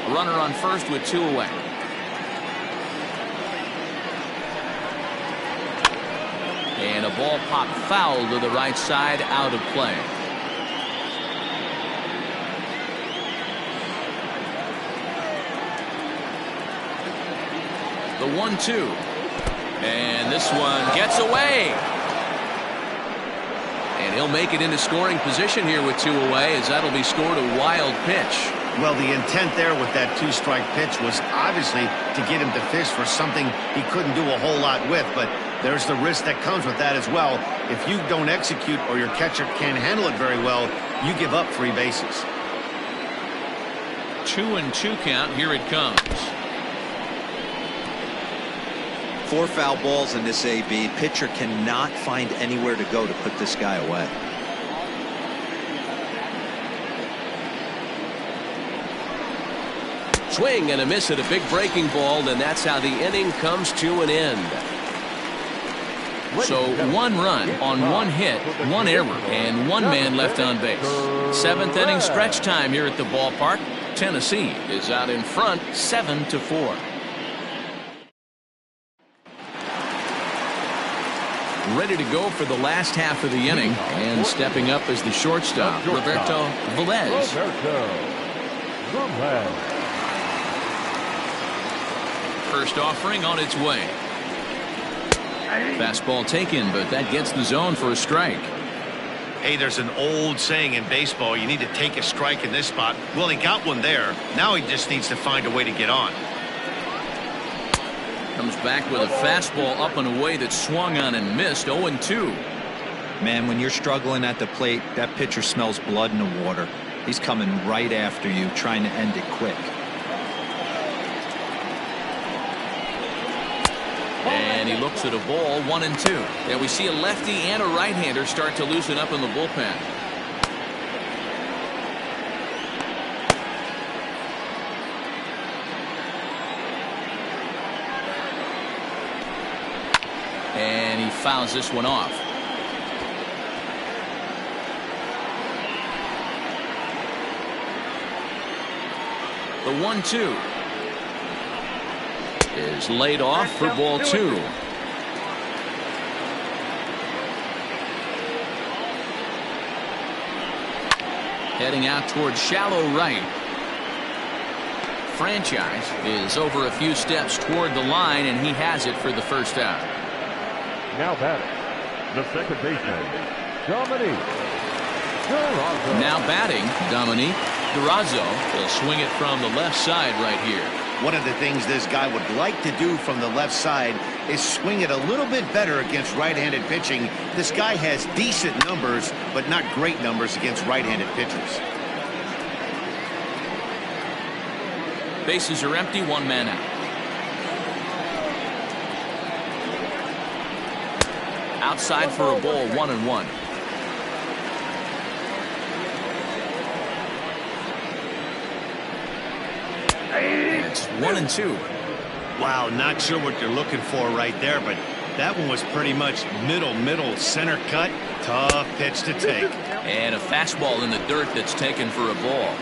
A runner on first with 2 away. And a ball popped foul to the right side, out of play. The 1-2. And this one gets away. And he'll make it into scoring position here with 2 away, as that'll be scored a wild pitch. Well, the intent there with that 2-strike pitch was obviously to get him to fish for something he couldn't do a whole lot with, but there's the risk that comes with that as well. If you don't execute or your catcher can't handle it very well, you give up 3 bases. 2-2 count. Here it comes. 4 foul balls in this AB. Pitcher cannot find anywhere to go to put this guy away. Swing and a miss at a big breaking ball, and that's how the inning comes to an end. So 1 run on 1 hit, 1 error, and 1 man left on base. 7th inning stretch time here at the ballpark. Tennessee is out in front 7-4. Ready to go for the last half of the inning, and stepping up as the shortstop, Roberto Velez. First offering on its way. Fastball taken, but that gets the zone for a strike. Hey, there's an old saying in baseball, you need to take a strike in this spot. Well, he got one there. Now he just needs to find a way to get on. Comes back with a fastball up and away that swung on and missed. 0-2. Man, when you're struggling at the plate, that pitcher smells blood in the water. He's coming right after you, trying to end it quick. And he looks at a ball. 1-2. And we see a lefty and a right-hander start to loosen up in the bullpen. And he fouls this one off. The The 1-2 is laid off for ball 2. Heading out towards shallow right. Franchise is over a few steps toward the line, and he has it for the first out. Now batting, the second baseman, Dominique Durazo. Now batting, Dominique Durazo. He'll swing it from the left side right here. One of the things this guy would like to do from the left side is swing it a little bit better against right-handed pitching. This guy has decent numbers, but not great numbers against right-handed pitchers. Bases are empty, 1 man out. Outside for a ball, 1-1. It's 1-2. Wow, not sure what you're looking for right there, but that one was pretty much middle, center cut. Tough pitch to take. And a fastball in the dirt that's taken for a ball.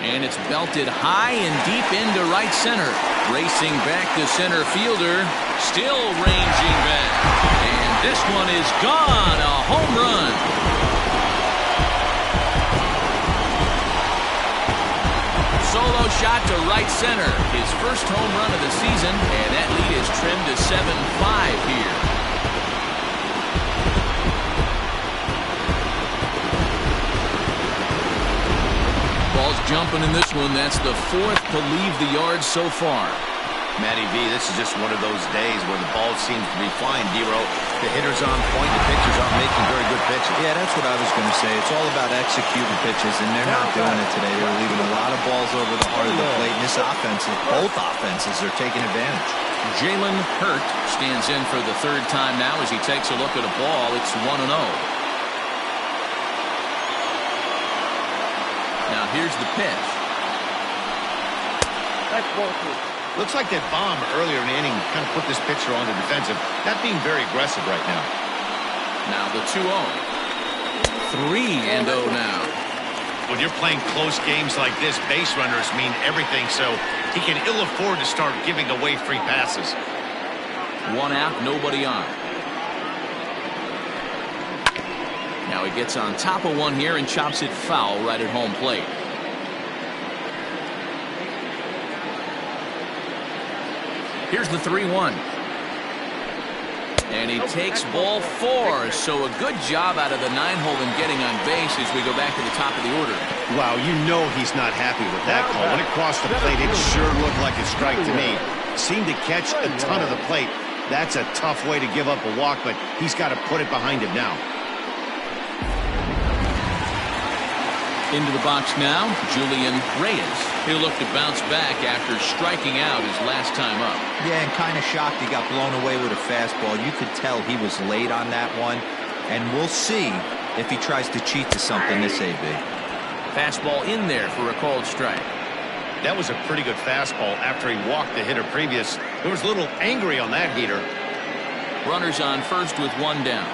And it's belted high and deep into right center. Racing back to center fielder. Still ranging back. And this one is gone. A home run. Solo shot to right center. His first home run of the season. And that lead is trimmed to 7-5 here. Ball's jumping in this one. That's the 4th to leave the yard so far. Matty V, this is just one of those days where the ball seems to be flying, Dero. The hitter's on point, the pitchers aren't making very good pitches. Yeah, that's what I was going to say. It's all about executing pitches, and they're not doing it today. They're leaving a lot of balls over the heart of the plate, and this offense, both offenses are taking advantage. Jalen Hurt stands in for the 3rd time now as he takes a look at a ball. It's 1-0. Now here's the pitch. That's ball 2. Looks like that bomb earlier in the inning kind of put this pitcher on the defensive. Not being very aggressive right now. Now the 2-0. 3-0 now. When you're playing close games like this, base runners mean everything, so he can ill afford to start giving away free passes. 1 out, nobody on. Now he gets on top of one here and chops it foul right at home plate. Here's the 3-1. And he takes ball 4. So a good job out of the 9-hole in getting on base as we go back to the top of the order. Wow, you know he's not happy with that call. When it crossed the plate, it sure looked like a strike to me. Seemed to catch a ton of the plate. That's a tough way to give up a walk, but he's got to put it behind him now. Into the box now, Julian Reyes. He'll look to bounce back after striking out his last time up. Yeah, and kind of shocked he got blown away with a fastball. You could tell he was late on that one, and we'll see if he tries to cheat to something this AB. Fastball in there for a called strike. That was a pretty good fastball after he walked the hitter previous. He was a little angry on that heater. Runners on first with 1 down.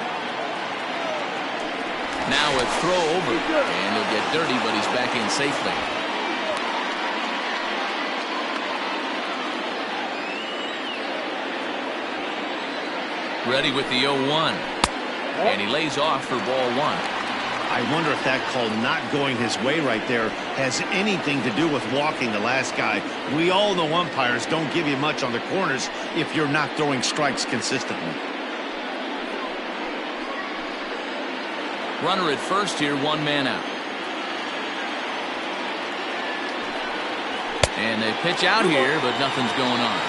Now a throw over, and he'll get dirty, but he's back in safely. Ready with the 0-1, and he lays off for ball 1. I wonder if that call not going his way right there has anything to do with walking the last guy. We all know umpires don't give you much on the corners if you're not throwing strikes consistently. Runner at first here, 1 man out. And they pitch out here, but nothing's going on.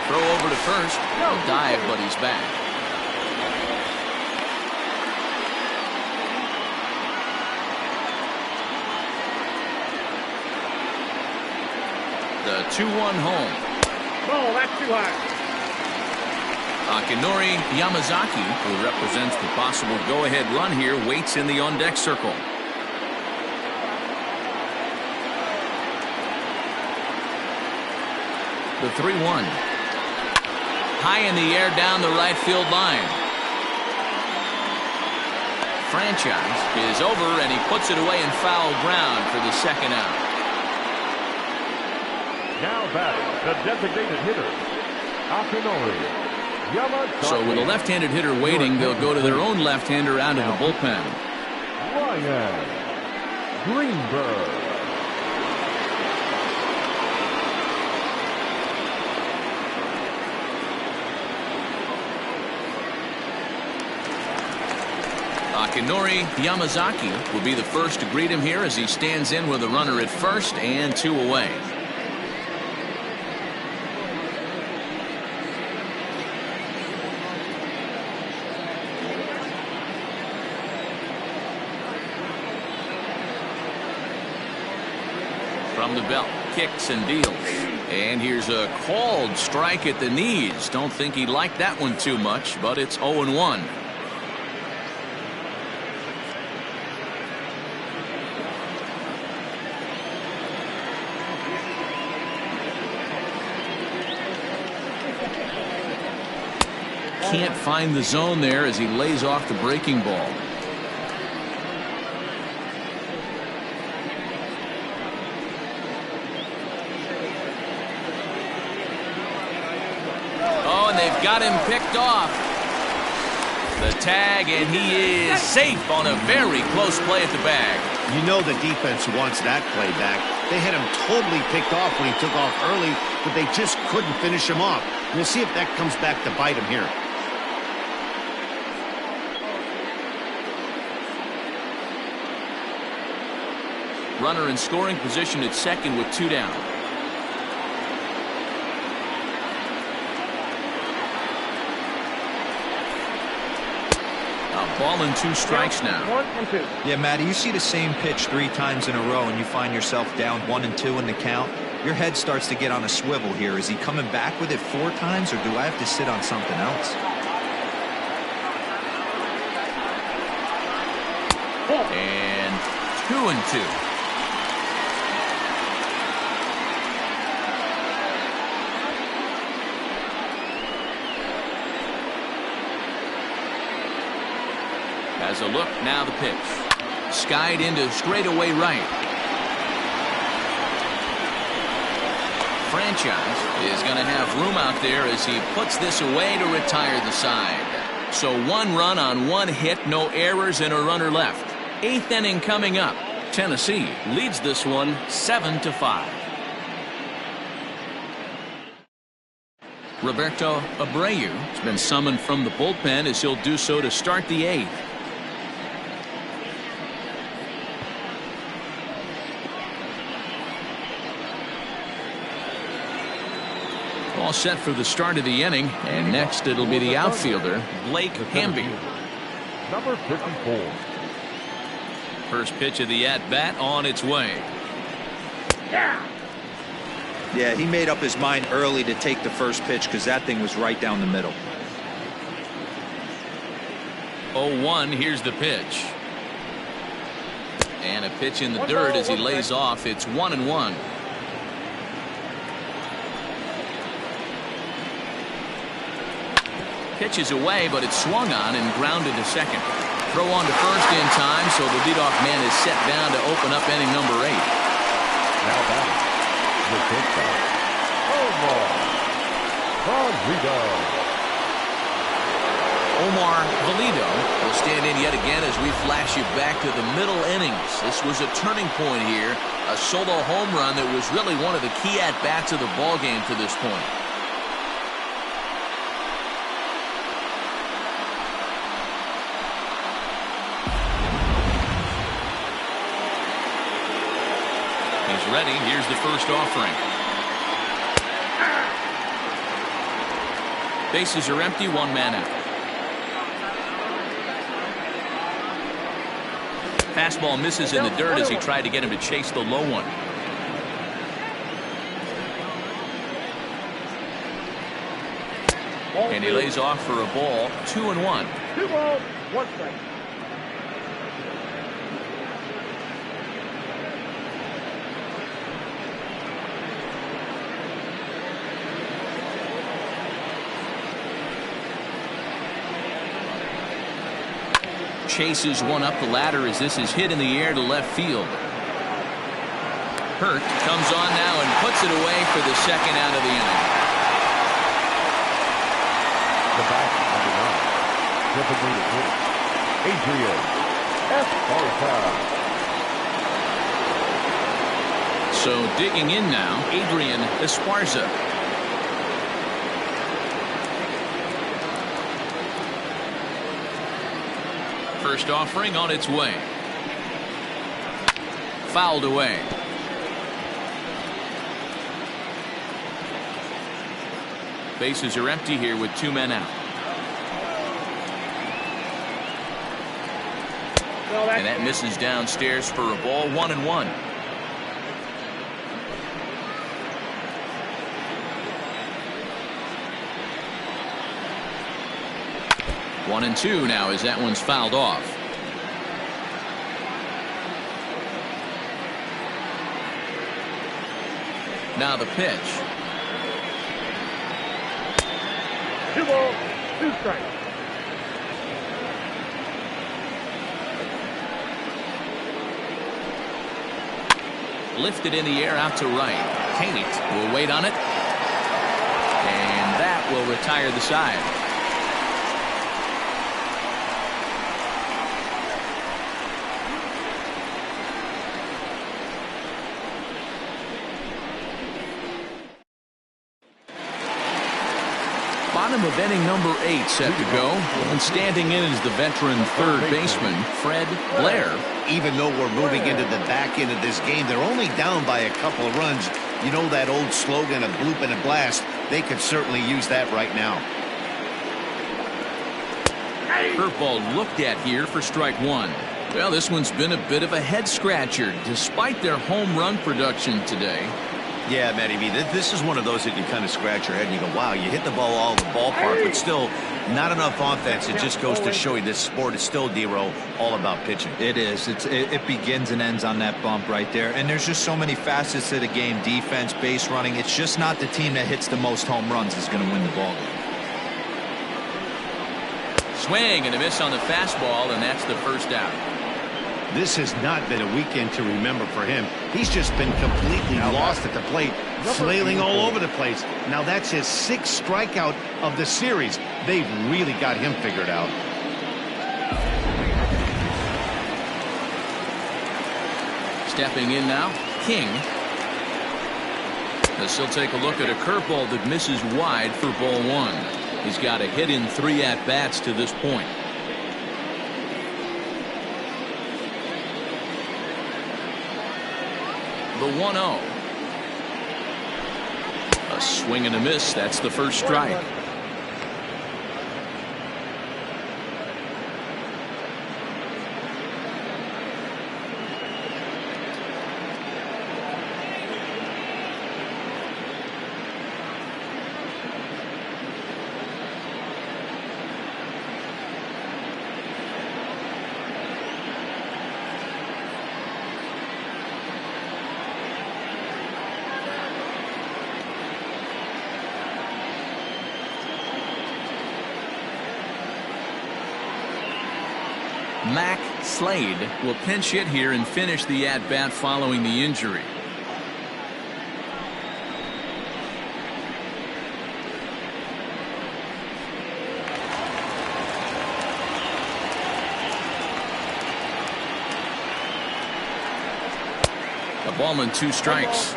Throw over to first. He'll dive, but he's back. The 2-1 home. Oh, that's too high. Akinori Yamazaki, who represents the possible go-ahead run here, waits in the on-deck circle. The 3-1. High in the air down the right field line. Franchise is over, and he puts it away in foul ground for the second out. Now batting, the designated hitter, Akinori Yamazaki. So with a left-handed hitter waiting, they'll go to their own left-hander out of the bullpen. Ryan Greenberg. Akinori Yamazaki will be the first to greet him here as he stands in with a runner at first and 2 away. From the belt, kicks and deals. And here's a called strike at the knees. Don't think he liked that one too much, but it's 0-1. Can't find the zone there as he lays off the breaking ball. Oh, and they've got him picked off. The tag, and he is safe on a very close play at the bag. You know the defense wants that play back. They had him totally picked off when he took off early, but they just couldn't finish him off. We'll see if that comes back to bite him here. Runner in scoring position at second with 2 down. A ball and 2 strikes now. 1 and 2. Yeah, Matty, you see the same pitch 3 times in a row and you find yourself down 1 and 2 in the count. Your head starts to get on a swivel here. Is he coming back with it 4 times, or do I have to sit on something else? And 2 and 2. As a look, now the pitch. Skied into straightaway right. Franchise is going to have room out there as he puts this away to retire the side. So 1 run on 1 hit, no errors, and a runner left. 8th inning coming up. Tennessee leads this one 7-5. Roberto Abreu has been summoned from the bullpen as he'll do so to start the 8th. All set for the start of the inning, and next it'll be the outfielder, Blake Hamby. Number 54. First pitch of the at-bat on its way. Yeah, he made up his mind early to take the first pitch because that thing was right down the middle. 0-1, here's the pitch. And a pitch in the dirt as he lays off. It's 1-1. Pitch is away, but it's swung on and grounded to second. Throw on to first in time, so the leadoff man is set down to open up inning number 8. Now batting, the pitcher, Omar Valido. Omar Valido will stand in yet again as we flash you back to the middle innings. This was a turning point here, a solo home run that was really one of the key at-bats of the ballgame to this point. Ready. Here's the first offering. Bases are empty. 1 man out. Fastball misses in the dirt as he tried to get him to chase the low one. And he lays off for a ball. 2-1. 2 balls, 1 strike. chases one up the ladder as this is hit in the air to left field. Hurt comes on now and puts it away for the second out of the inning. The back, number 9. Triple to Adrian Esparza. So digging in now, Adrian Esparza. First offering on its way. Fouled away. Bases are empty here with 2 men out. And that misses downstairs for a ball. 1-1. One and two now as that one's fouled off. Now the pitch. 2 balls, 2 strikes. Lifted in the air out to right. Kate will wait on it. And that will retire the side. Bottom of inning number 8 set to go, and standing in is the veteran third baseman Fred Blair. Even though we're moving into the back end of this game, they're only down by a couple of runs. You know that old slogan of bloop and a blast? They could certainly use that right now. Curveball looked at here for strike 1. Well, this one's been a bit of a head scratcher despite their home run production today. Yeah, Matty B, this is one of those that you kind of scratch your head and you go, wow, you hit the ball all in the ballpark, but still not enough offense. It just goes to show you this sport is still, D-Row, all about pitching. It is. It begins and ends on that bump right there. And there's just so many facets to the game. Defense, base running. It's just not the team that hits the most home runs is going to win the ball game. Swing and a miss on the fastball, and that's the first out. This has not been a weekend to remember for him. He's just been completely lost at the plate, flailing all over the place. Now that's his 6th strikeout of the series. They've really got him figured out. Stepping in now, King. As he'll take a look at a curveball that misses wide for ball 1. He's got a hit in 3 at-bats to this point. The 1-0. A swing and a miss. That's the first strike. Mac Slade will pinch hit here and finish the at-bat following the injury. A ball and 2 strikes.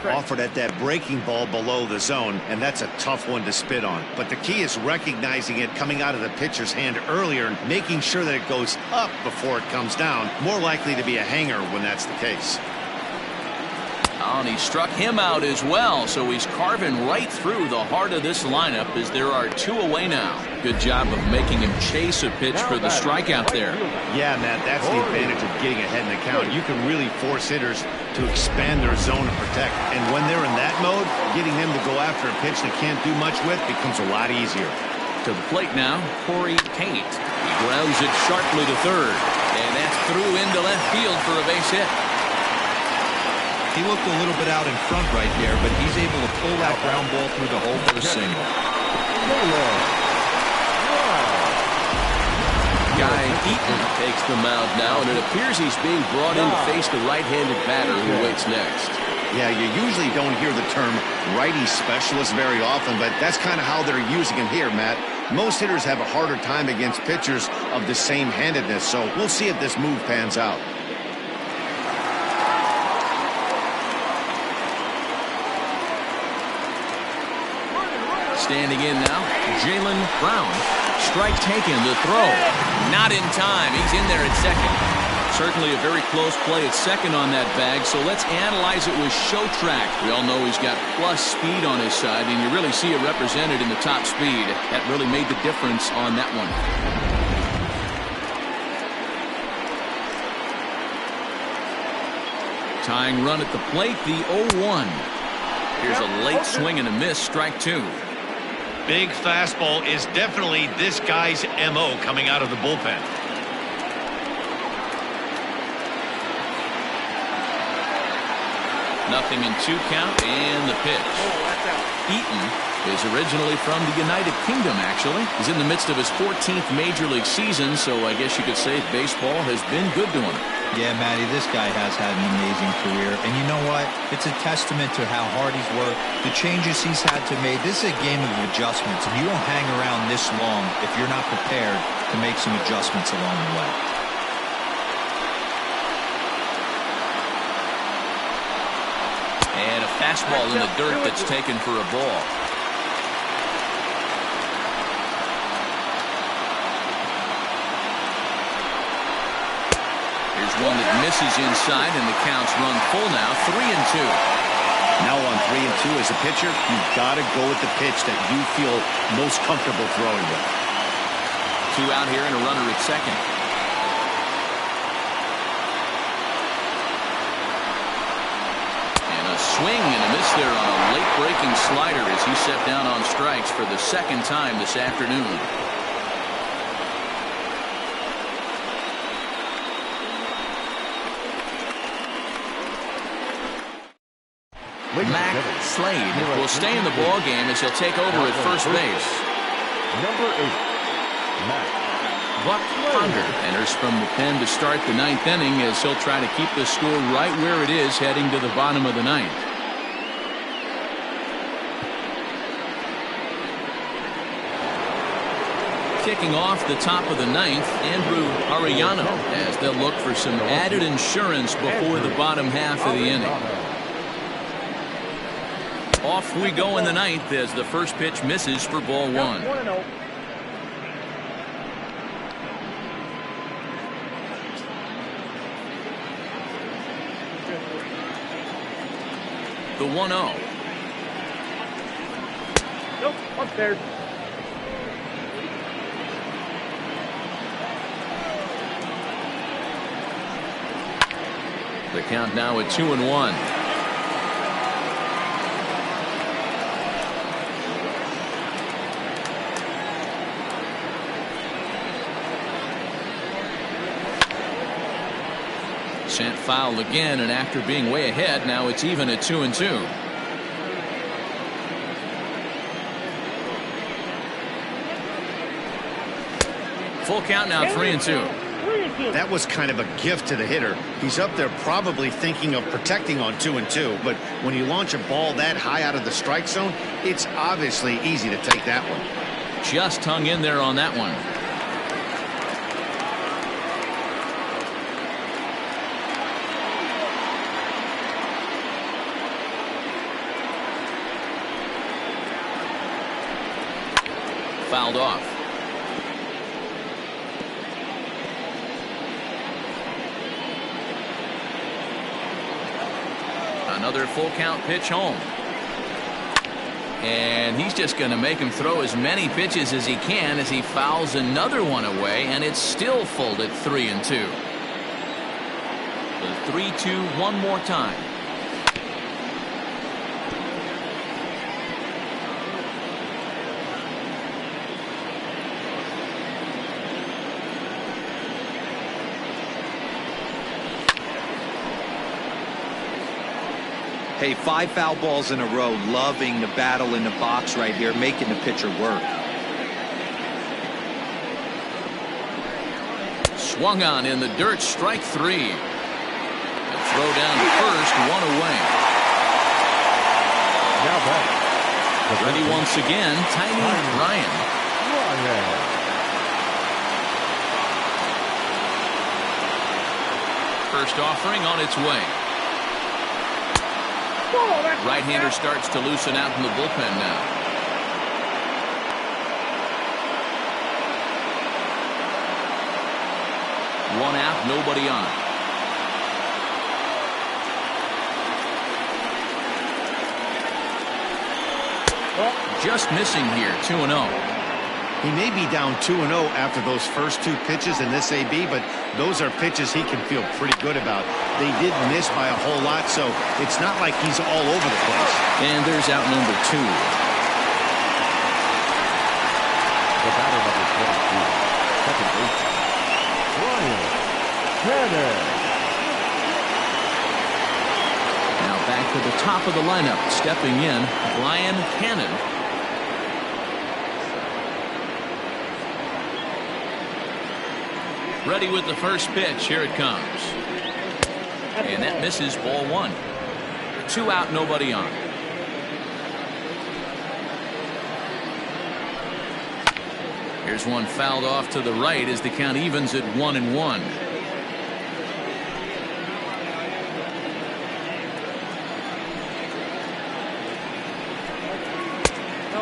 Offered at that breaking ball below the zone, and that's a tough one to spit on. But the key is recognizing it coming out of the pitcher's hand earlier and making sure that it goes up before it comes down. More likely to be a hanger when that's the case. Oh, and he struck him out as well, so he's carving right through the heart of this lineup as there are 2 away now. Good job of making him chase a pitch for the strikeout there. Yeah, Matt, that's the advantage of getting ahead in the count. You can really force hitters to expand their zone and protect. And when they're in that mode, getting them to go after a pitch they can't do much with becomes a lot easier. To the plate now, Corey Tate. He grounds it sharply to third, and that's through into left field for a base hit. He looked a little bit out in front right there, but he's able to pull that ground ball through the hole for a single. Guy Eaton takes the mound now, and it appears he's being brought in to face the right-handed batter who waits next. Yeah, you usually don't hear the term righty specialist very often, but that's kind of how they're using him here, Matt. Most hitters have a harder time against pitchers of the same handedness, so we'll see if this move pans out. Standing in now, Jaylen Brown. Strike taken, the throw. Not in time. He's in there at second. Certainly a very close play at second on that bag, so let's analyze it with Showtrack. We all know he's got plus speed on his side, and you really see it represented in the top speed. That really made the difference on that one. Tying run at the plate, the 0-1. Here's a late swing and a miss, strike two. Big fastball is definitely this guy's MO coming out of the bullpen. Nothing in 2 count, and the pitch. Eaton is originally from the United Kingdom, actually. He's in the midst of his 14th Major League season, so I guess you could say baseball has been good to him. Yeah, Matty, this guy has had an amazing career. And you know what? It's a testament to how hard he's worked, the changes he's had to make. This is a game of adjustments, and you don't hang around this long if you're not prepared to make some adjustments along the way. And a fastball in the dirt that's taken for a ball. Here's one that misses inside, and the count's run full now, 3-2. Now on 3-2 as a pitcher, you've got to go with the pitch that you feel most comfortable throwing with. 2 out here and a runner at second. And a swing and a miss there on a late breaking slider as he set down on strikes for the second time this afternoon. Mac Slade will stay in the ball game as he'll take over at first base. Number 8, Mac. Buck Ponder enters from the pen to start the 9th inning as he'll try to keep the score right where it is heading to the bottom of the 9th. Kicking off the top of the 9th, Andrew Arellano, as they'll look for some added insurance before the bottom half of the inning. Off we go in the 9th as the first pitch misses for ball 1. The 1-0. Nope, upstairs. The count now at 2-1. Sent foul again, and after being way ahead, now it's even at 2-2. Full count now, 3-2. That was kind of a gift to the hitter. He's up there probably thinking of protecting on 2-2, but when you launch a ball that high out of the strike zone, it's obviously easy to take that one. Just hung in there on that one. Fouled off. Another full count pitch home. And he's just going to make him throw as many pitches as he can as he fouls another one away, and it's still full at 3-2. The 3-2 one more time. Hey, 5 foul balls in a row, loving the battle in the box right here, making the pitcher work. Swung on in the dirt, strike 3. A throw down to first, 1 away. Now back. Ready once again, Tiny Ryan. First offering on its way. Right-hander starts to loosen out in the bullpen now. One out, nobody on. Just missing here, 2-0. He may be down 2-0 after those first 2 pitches in this AB, but those are pitches he can feel pretty good about. They did miss by a whole lot, so it's not like he's all over the place. And there's out number 2. The batter number 22, second baseman, Ryan Cannon. Now back to the top of the lineup, stepping in, Brian Cannon. Ready with the first pitch. Here it comes. And that misses, ball 1. 2 out, nobody on. Here's one fouled off to the right as the count evens at 1-1.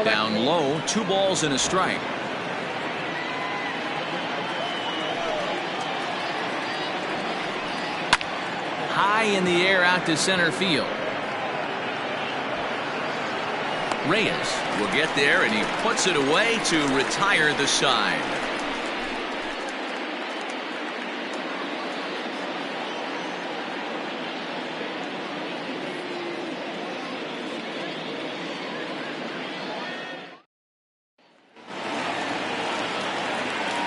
Down low, 2 balls and a strike. High in the air out to center field. Reyes will get there, and he puts it away to retire the side.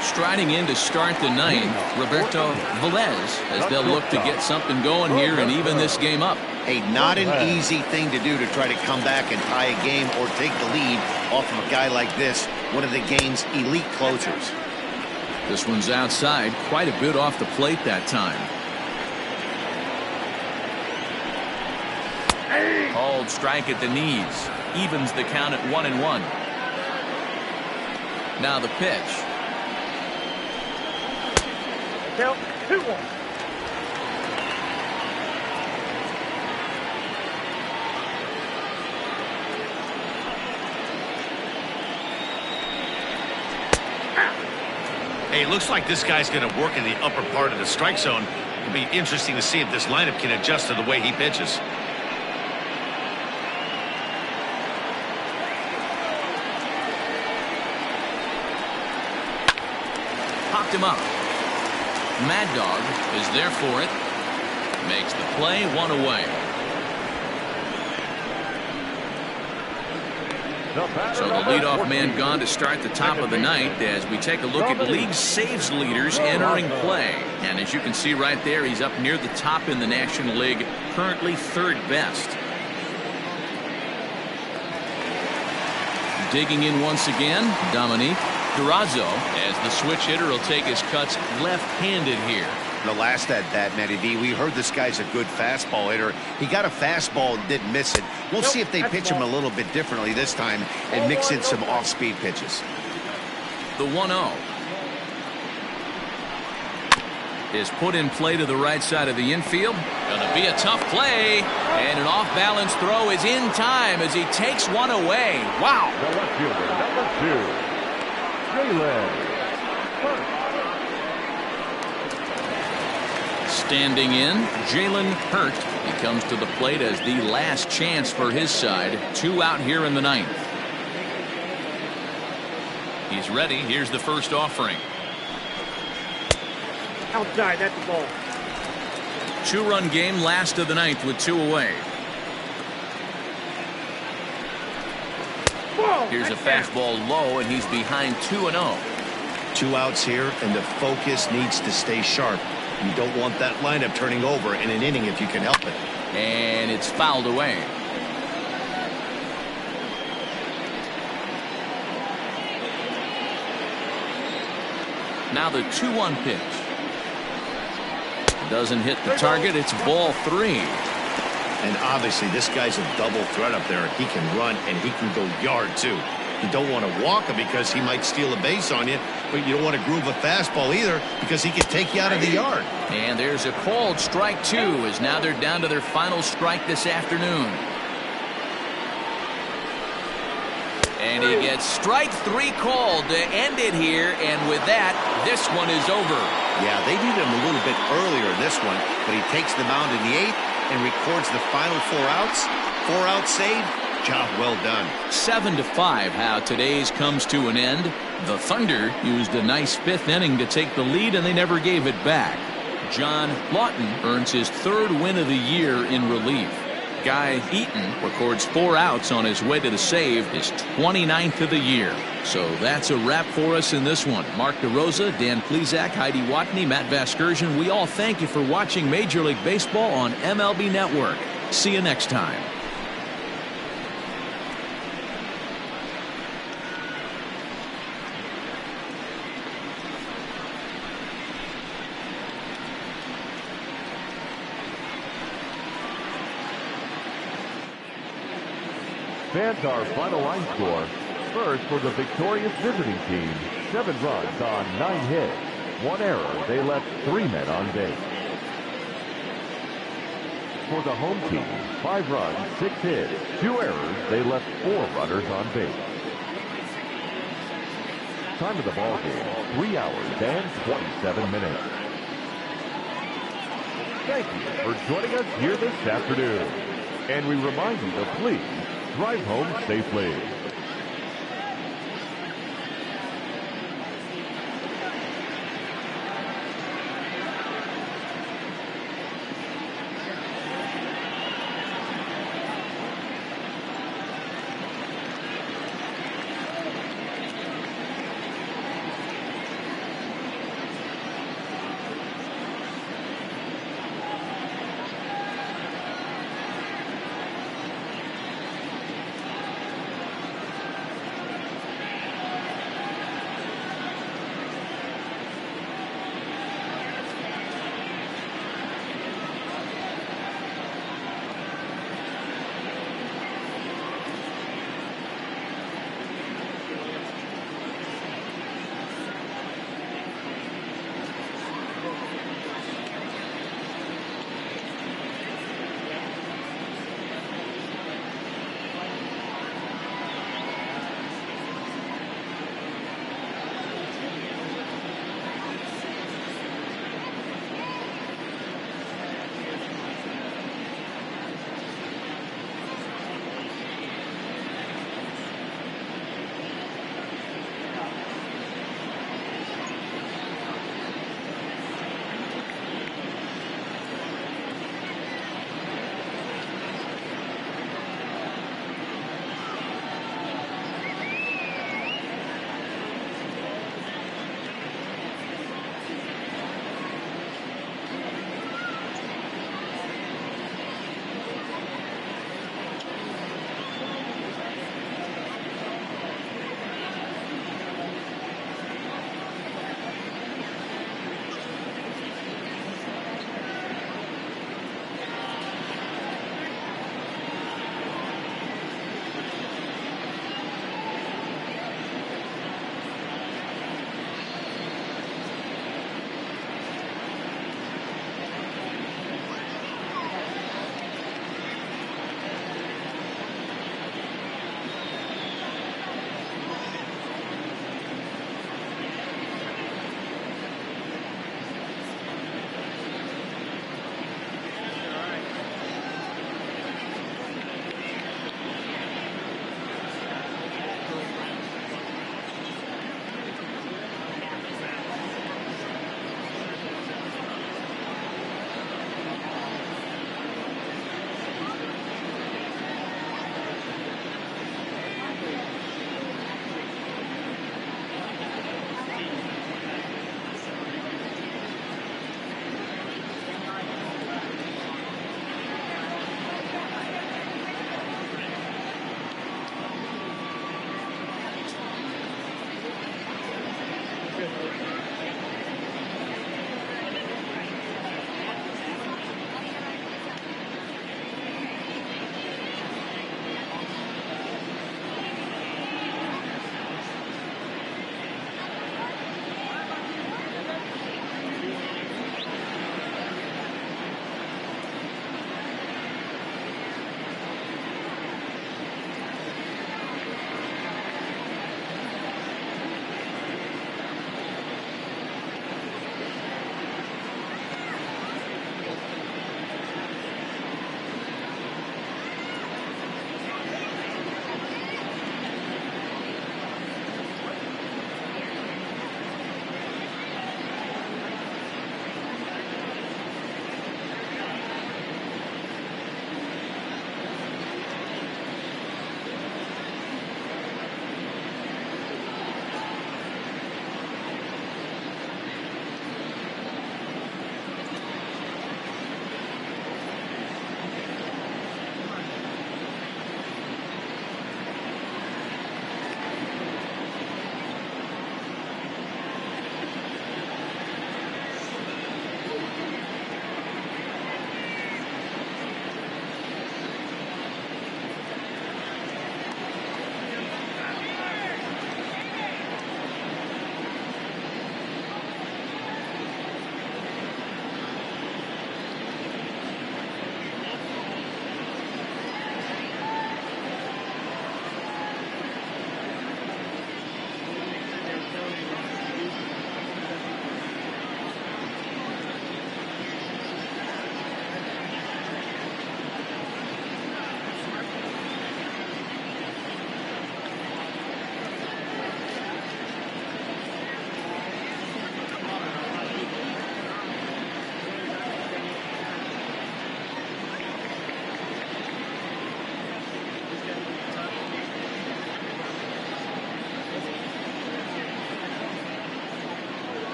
Striding in to start the 9th, Roberto Velez, as they'll look to get something going here and even this game up. Hey, not an easy thing to do to try to come back and tie a game or take the lead off of a guy like this, one of the game's elite closers. This one's outside, quite a bit off the plate that time. Called strike at the knees, evens the count at 1-1. Now the pitch. Count 2-1. Hey, it looks like this guy's going to work in the upper part of the strike zone. It'll be interesting to see if this lineup can adjust to the way he pitches. Popped him up. Mad Dog is there for it. Makes the play, 1 away. So the leadoff man gone to start the top of the 9th as we take a look at league saves leaders entering play. And as you can see right there, he's up near the top in the National League, currently 3rd best. Digging in once again, Dominique Durazo, as the switch hitter will take his cuts left-handed here. The last at bat, Matty V, we heard this guy's a good fastball hitter. He got a fastball and didn't miss it. We'll see if they pitch him a little bit differently this time and mix in some off-speed pitches. The 1-0 is put in play to the right side of the infield. Going to be a tough play, and an off-balance throw is in time as he takes one away. Wow. The left fielder, number 2, Jalen Hurts. Standing in, Jalen Hurts. He comes to the plate as the last chance for his side. 2 out here in the 9th. He's ready. Here's the first offering. Outside, that's the ball. 2-run game, last of the 9th with 2 away. Here's a fastball low, and he's behind 2-0. 2 outs here, and the focus needs to stay sharp. You don't want that lineup turning over in an inning if you can help it. And it's fouled away. Now the 2-1 pitch. Doesn't hit the target. It's ball 3. And obviously this guy's a double threat up there. He can run and he can go yard too. You don't want to walk him because he might steal a base on you, but you don't want to groove a fastball either because he can take you out of the yard. And there's a called strike 2 as now they're down to their final strike this afternoon. And he gets strike 3 called to end it here, and with that, this one is over. Yeah, they needed him a little bit earlier in this one, but he takes the mound in the 8th and records the final 4 outs. 4 out save. Job well done. 7-5 how today's comes to an end. The Thunder used a nice 5th inning to take the lead, and they never gave it back. John Lawton earns his 3rd win of the year in relief. Guy Eaton records 4 outs on his way to the save, his 29th of the year. So that's a wrap for us in this one. Mark DeRosa, Dan Plesac, Heidi Watney, Matt Vasgersian, we all thank you for watching Major League Baseball on MLB Network. See you next time. Fans, our final line score. First, for the victorious visiting team, 7 runs on 9 hits. 1 error. They left 3 men on base. For the home team, 5 runs, 6 hits, 2 errors. They left 4 runners on base. Time of the ball game, 3 hours and 27 minutes. Thank you for joining us here this afternoon. And we remind you to please drive home safely.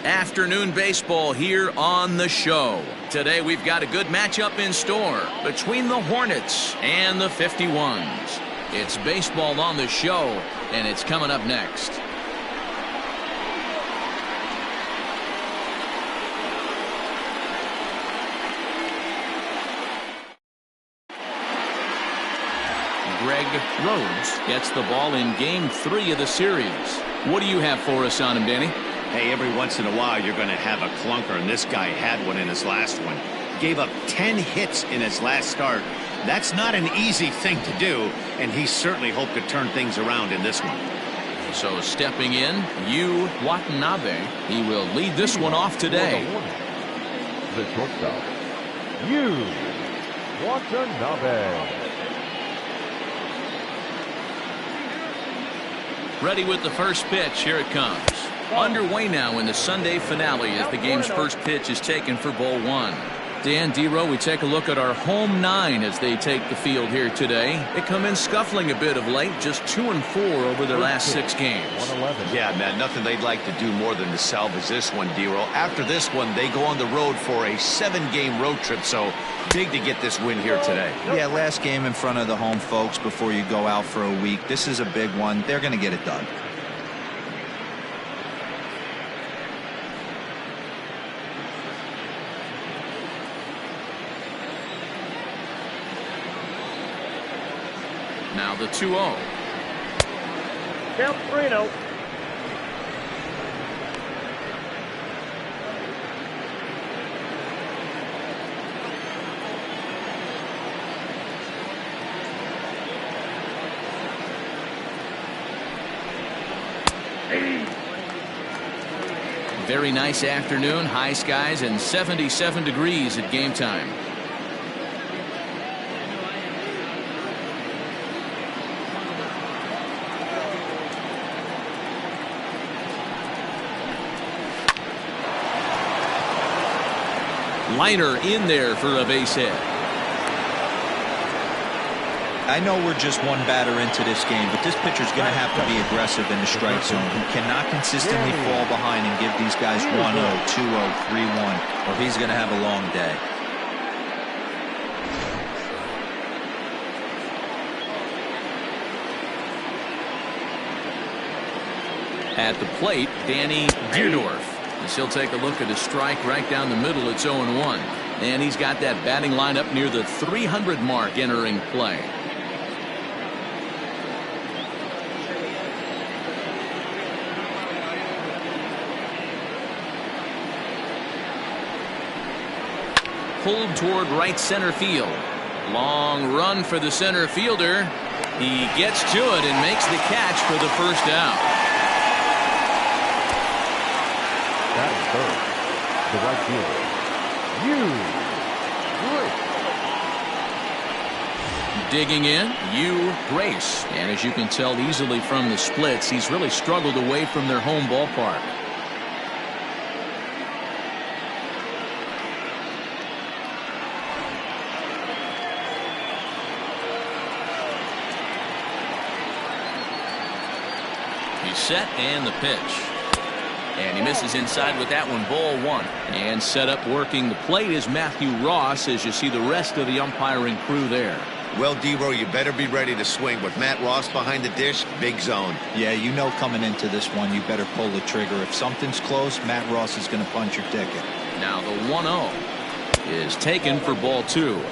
Afternoon baseball here on the show. Today we've got a good matchup in store between the Hornets and the 51s. It's baseball on the show, and it's coming up next. Greg Rhodes gets the ball in Game 3 of the series. What do you have for us on him, Danny? Hey, every once in a while you're going to have a clunker, and this guy had one in his last one. Gave up 10 hits in his last start. That's not an easy thing to do, and he certainly hoped to turn things around in this one. So stepping in, Yu Watanabe. He will lead this one off today. The shortstop, Yu Watanabe. Ready with the first pitch. Here it comes. Underway now in the Sunday finale as the game's first pitch is taken for ball one. Dan, D-Row, we take a look at our home nine as they take the field here today. They come in scuffling a bit of late, just 2-4 over their last 6 games. 111. Yeah, man, nothing they'd like to do more than to salvage this one, D-Row. After this one, they go on the road for a 7-game road trip, so big to get this win here today. Yeah, last game in front of the home folks before you go out for a week. This is a big one. They're going to get it done. Now the 2-0. Count 3-0. Very nice afternoon, high skies and 77 degrees at game time. Liner in there for a base hit. I know we're just one batter into this game, but this pitcher's going to have to be aggressive in the strike zone. He cannot consistently fall behind and give these guys 1-0, 2-0, 3-1, or he's going to have a long day. At the plate, Danny Dierdorf. As he'll take a look at his strike right down the middle. It's 0-1. And he's got that batting lineup near the 300 mark entering play. Pulled toward right center field. Long run for the center fielder. He gets to it and makes the catch for the first out. That is third. The right fielder, Yu Grace. Digging in, Yu Grace. And as you can tell easily from the splits, he's really struggled away from their home ballpark. He's set and the pitch. And he misses inside with that one, ball one. And set up working the plate is Matthew Ross as you see the rest of the umpiring crew there. Well, D-Row, you better be ready to swing. With Matt Ross behind the dish, big zone. Yeah, you know coming into this one, you better pull the trigger. If something's close, Matt Ross is going to punch your ticket. Now the 1-0 is taken for ball two.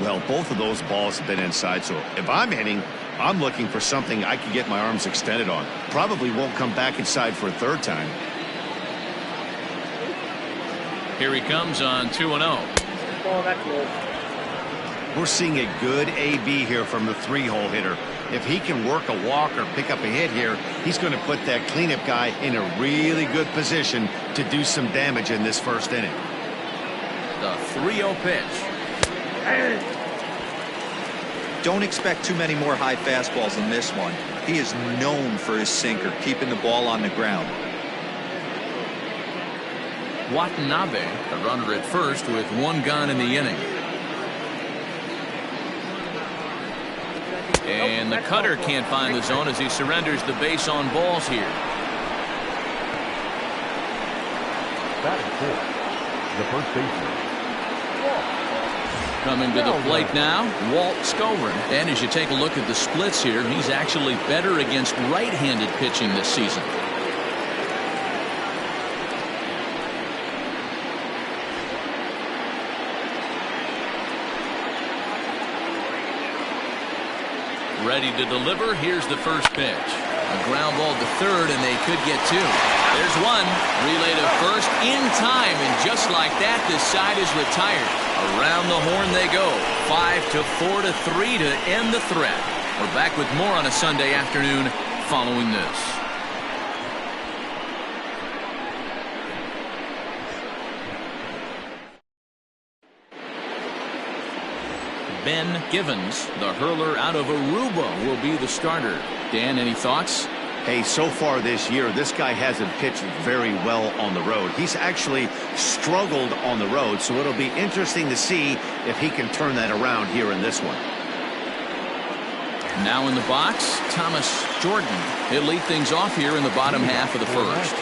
Well, both of those balls have been inside, so if I'm hitting, I'm looking for something I can get my arms extended on. Probably won't come back inside for a third time. Here he comes on 2-0. Ball, that's low. We're seeing a good AB here from the 3-hole hitter. If he can work a walk or pick up a hit here, he's going to put that cleanup guy in a really good position to do some damage in this first inning. The 3-0 pitch. Don't expect too many more high fastballs than this one. He is known for his sinker, keeping the ball on the ground. Watanabe, a runner at first with one gun in the inning. And the cutter can't find the zone as he surrenders the base on balls here. Batting fourth, the first baseman, Walt. Coming to the plate now, Walt Skovron. And as you take a look at the splits here, he's actually better against right-handed pitching this season. Ready to deliver. Here's the first pitch. A ground ball to third, and they could get two. There's one. Relay to first in time, and just like that, this side is retired. Around the horn they go. 5-4-3 to end the threat. We're back with more on a Sunday afternoon following this. Ben Givens, the hurler out of Aruba, will be the starter. Dan, any thoughts? Hey, so far this year, this guy hasn't pitched very well on the road. He's actually struggled on the road, so it'll be interesting to see if he can turn that around here in this one. Now in the box, Thomas Jordan. He'll lead things off here in the bottom half of the first.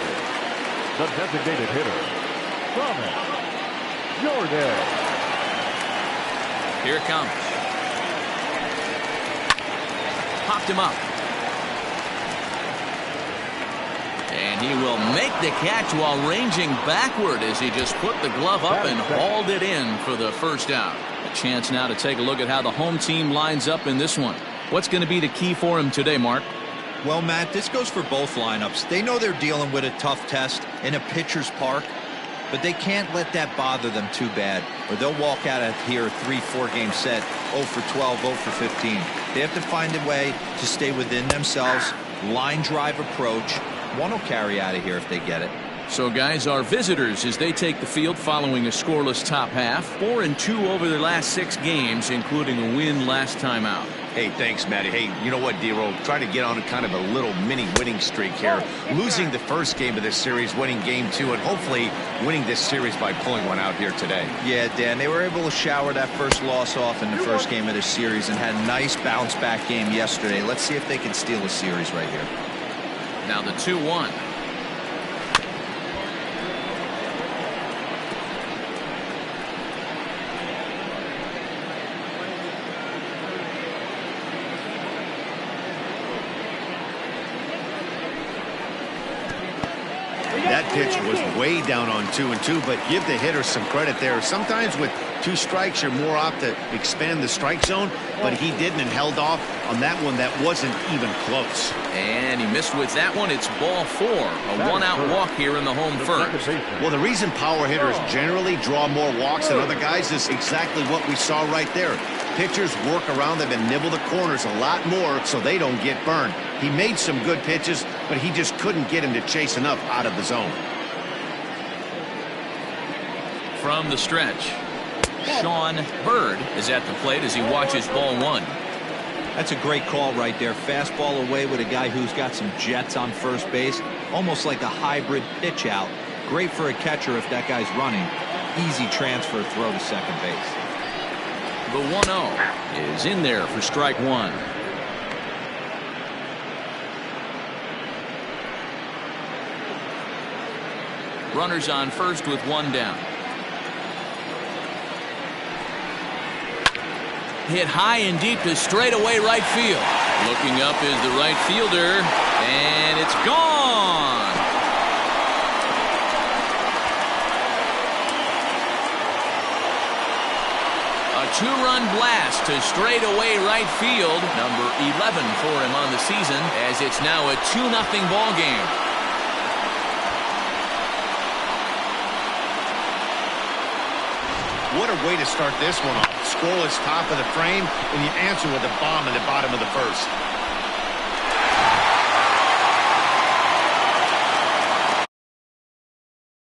The designated hitter, Thomas Jordan. Here it comes. Popped him up. And he will make the catch while ranging backward as he just put the glove up and hauled it in for the first out. A chance now to take a look at how the home team lines up in this one. What's going to be the key for him today, Mark? Well, Matt, this goes for both lineups. They know they're dealing with a tough test in a pitcher's park, but they can't let that bother them too bad, or they'll walk out of here a 3-4 game set, 0 for 12, 0 for 15. They have to find a way to stay within themselves, line drive approach. One will carry out of here if they get it. So, guys, our visitors, as they take the field following a scoreless top half, 4-2 over their last 6 games, including a win last time out. Hey, thanks, Matty. Hey, you know what, D-Roll? Try to get on kind of a little mini winning streak here. Losing the first game of this series, winning game 2, and hopefully winning this series by pulling one out here today. Yeah, Dan, they were able to shower that first loss off in the first game of this series and had a nice bounce-back game yesterday. Let's see if they can steal a series right here. Now the 2-1. That pitch was way down on 2-2, but give the hitter some credit there. Sometimes with 2 strikes, you're more apt to expand the strike zone, but he didn't and held off on that one that wasn't even close. And he missed with that one. It's ball 4. A one-out walk here in the home first. Well, the reason power hitters generally draw more walks than other guys is exactly what we saw right there. Pitchers work around them and nibble the corners a lot more so they don't get burned. He made some good pitches, but he just couldn't get him to chase enough out of the zone. From the stretch, Sean Bird is at the plate as he watches ball 1. That's a great call right there. Fastball away with a guy who's got some jets on first base. Almost like a hybrid pitch out. Great for a catcher if that guy's running. Easy transfer throw to second base. The 1-0 is in there for strike 1. Runners on first with 1 down. Hit high and deep to straightaway right field. Looking up is the right fielder, and it's gone. A 2-run blast to straightaway right field. Number 11 for him on the season, as it's now a 2-0 ball game. What a way to start this one off. Scoreless top of the frame, and you answer with a bomb in the bottom of the first.